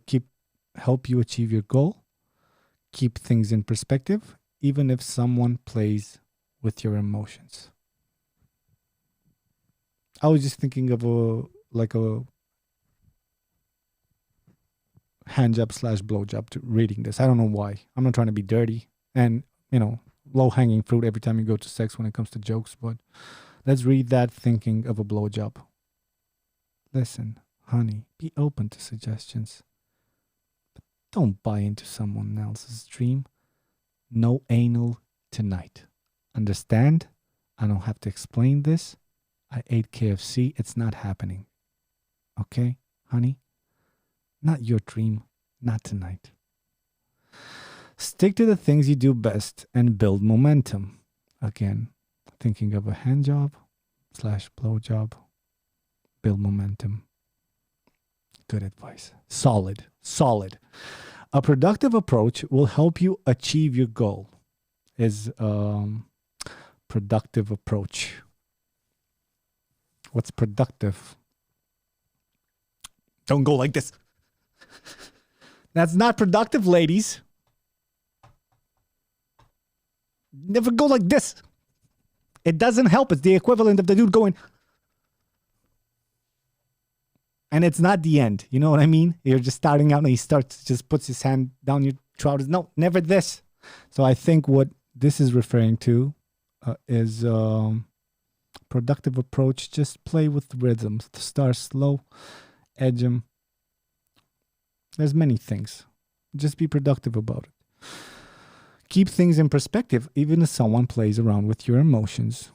help you achieve your goal. Keep things in perspective, even if someone plays with your emotions. I was just thinking of a hand job / blowjob to reading this. I don't know why. I'm not trying to be dirty and, low hanging fruit every time you go to sex when it comes to jokes, but let's read that thinking of a blowjob. Listen, honey, be open to suggestions, but don't buy into someone else's dream. No anal tonight. Understand? I don't have to explain this. I ate KFC. It's not happening. Okay, honey? Not your dream. Not tonight. Stick to the things you do best and build momentum. Again, thinking of a hand job / blowjob. Build momentum. Good advice. Solid. A productive approach will help you achieve your goal. Is productive approach. What's productive? Don't go like this. That's not productive, ladies. Never go like this. It doesn't help. It's the equivalent of the dude going. And it's not the end. You know what I mean? You're just starting out and he just puts his hand down your trousers. No, never this. So I think what this is referring to is productive approach. Just play with rhythms. Start slow, edge them. There's many things. Just be productive about it. Keep things in perspective, even if someone plays around with your emotions.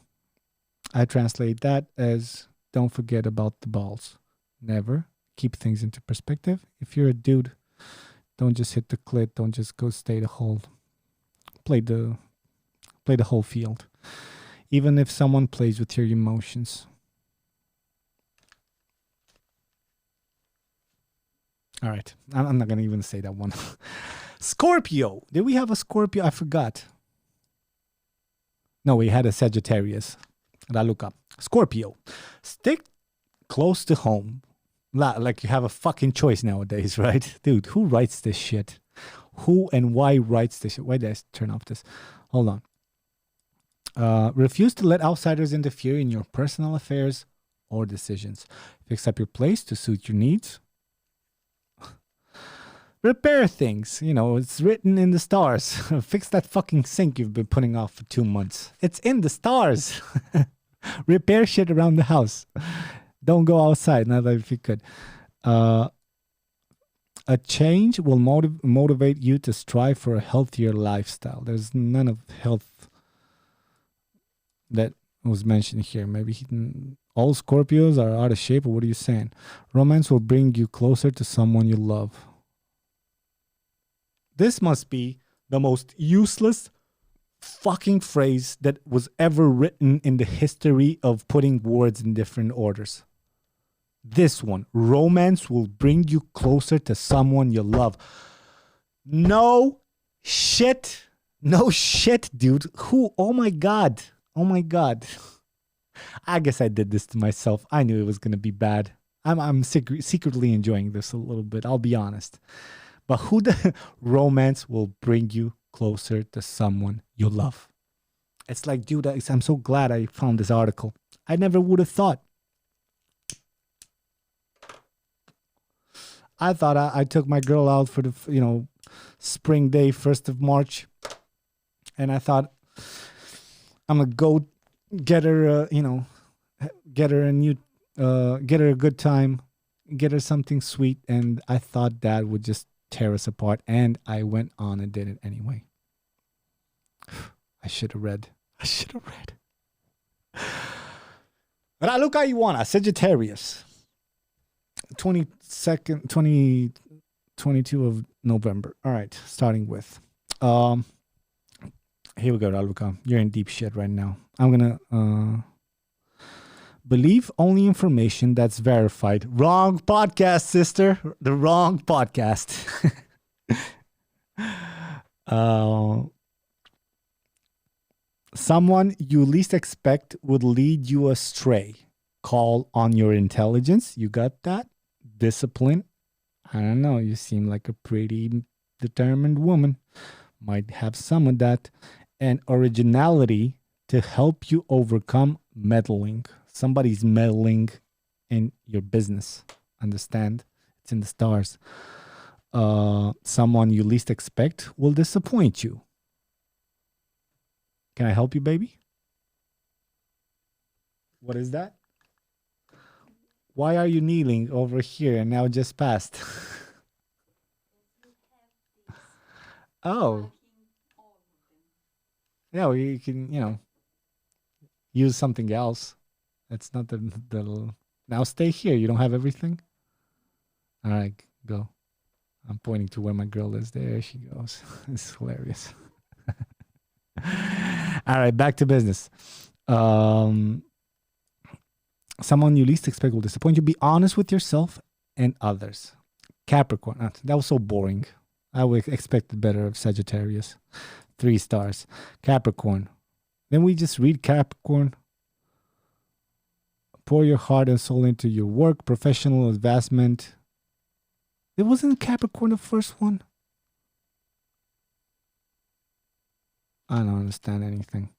I translate that as don't forget about the balls. Never. Keep things into perspective. If you're a dude, Don't just hit the clit. Don't just go stay the whole. Play the whole field. Even if someone plays with your emotions. All right. I'm not going to even say that one. Scorpio. Did we have a Scorpio? I forgot. No, we had a Sagittarius. Raluca. Scorpio. Stick close to home. Like you have a fucking choice nowadays, right? Dude, who writes this shit? Who and why writes this shit? Why did I turn off this? Hold on. Refuse to let outsiders interfere in your personal affairs or decisions. Fix up your place to suit your needs. Repair things. You know, it's written in the stars. Fix that fucking sink you've been putting off for 2 months. It's in the stars. Repair shit around the house. Don't go outside, not that if you could. A change will motivate you to strive for a healthier lifestyle. There's none of health that was mentioned here. Maybe all Scorpios are out of shape, or what are you saying? Romance will bring you closer to someone you love. This must be the most useless fucking phrase that was ever written in the history of putting words in different orders. This one, romance will bring you closer to someone you love. No shit. No shit, dude. Who? Oh my God. Oh my God. I guess I did this to myself. I knew it was going to be bad. I'm secretly enjoying this a little bit. I'll be honest. But who the romance will bring you closer to someone you love? It's like, dude, I'm so glad I found this article. I never would have thought. I thought I took my girl out for the, spring day, 1st of March. And I thought I'm going to go get her, get her a good time, get her something sweet. And I thought that would just tear us apart. And I went on and did it anyway. I should have read. Raluca Iwana, Sagittarius. 22 of November. All right, starting with. Here we go, Raluca. You're in deep shit right now. I'm going to believe only information that's verified. Wrong podcast, sister. The wrong podcast. Someone you least expect would lead you astray. Call on your intelligence. You got that? Discipline. I don't know. You seem like a pretty determined woman. Might have some of that. And originality to help you overcome meddling. Somebody's meddling in your business. Understand? It's in the stars. Someone you least expect will disappoint you. Can I help you, baby? What is that? Why are you kneeling over here and now just passed? Oh. Yeah, well, you can, use something else. It's not the... Now stay here. You don't have everything? All right, go. I'm pointing to where my girl is. There she goes. It's hilarious. All right, back to business. Someone you least expect will disappoint you. Be honest with yourself and others. Capricorn. That was so boring. I would expect better of Sagittarius. 3 stars. Capricorn. Then we just read Capricorn. Pour your heart and soul into your work, professional advancement. It wasn't Capricorn the first one. I don't understand anything.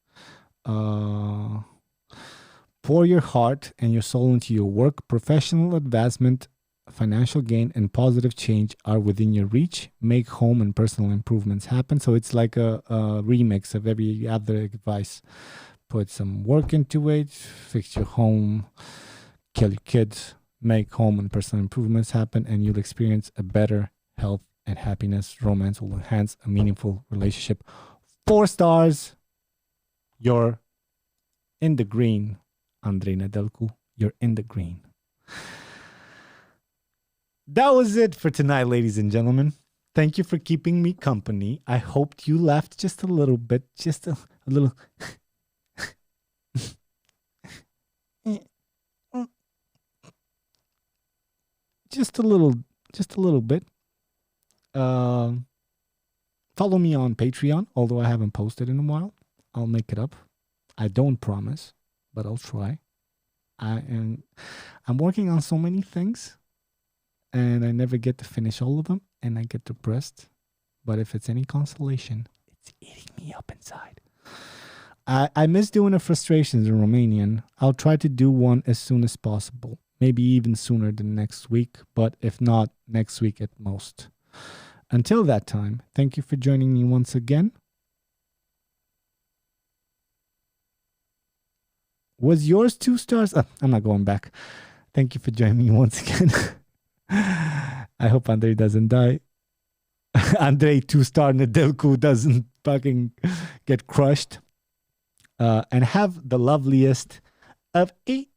Pour your heart and your soul into your work, professional advancement, financial gain, and positive change are within your reach. Make home and personal improvements happen. So it's like a remix of every other advice. Put some work into it, fix your home, kill your kids, make home and personal improvements happen, and you'll experience a better health and happiness. Romance will enhance a meaningful relationship. 4 stars. You're in the green. Andrei Nedelcu, you're in the green. That was it for tonight, ladies and gentlemen. Thank you for keeping me company. I hoped you laughed just a little bit, just a little. just a little bit. Follow me on Patreon, although I haven't posted in a while. I'll make it up. I don't promise, but I'll try. I'm working on so many things, and I never get to finish all of them, and I get depressed. But if it's any consolation, it's eating me up inside. I miss doing the frustrations in Romanian. I'll try to do one as soon as possible. Maybe even sooner than next week, but if not, next week at most. Until that time, thank you for joining me once again. Was yours 2 stars? I'm not going back. Thank you for joining me once again. I hope Andrei doesn't die. Andrei 2-star Nedelku doesn't fucking get crushed. And have the loveliest of 8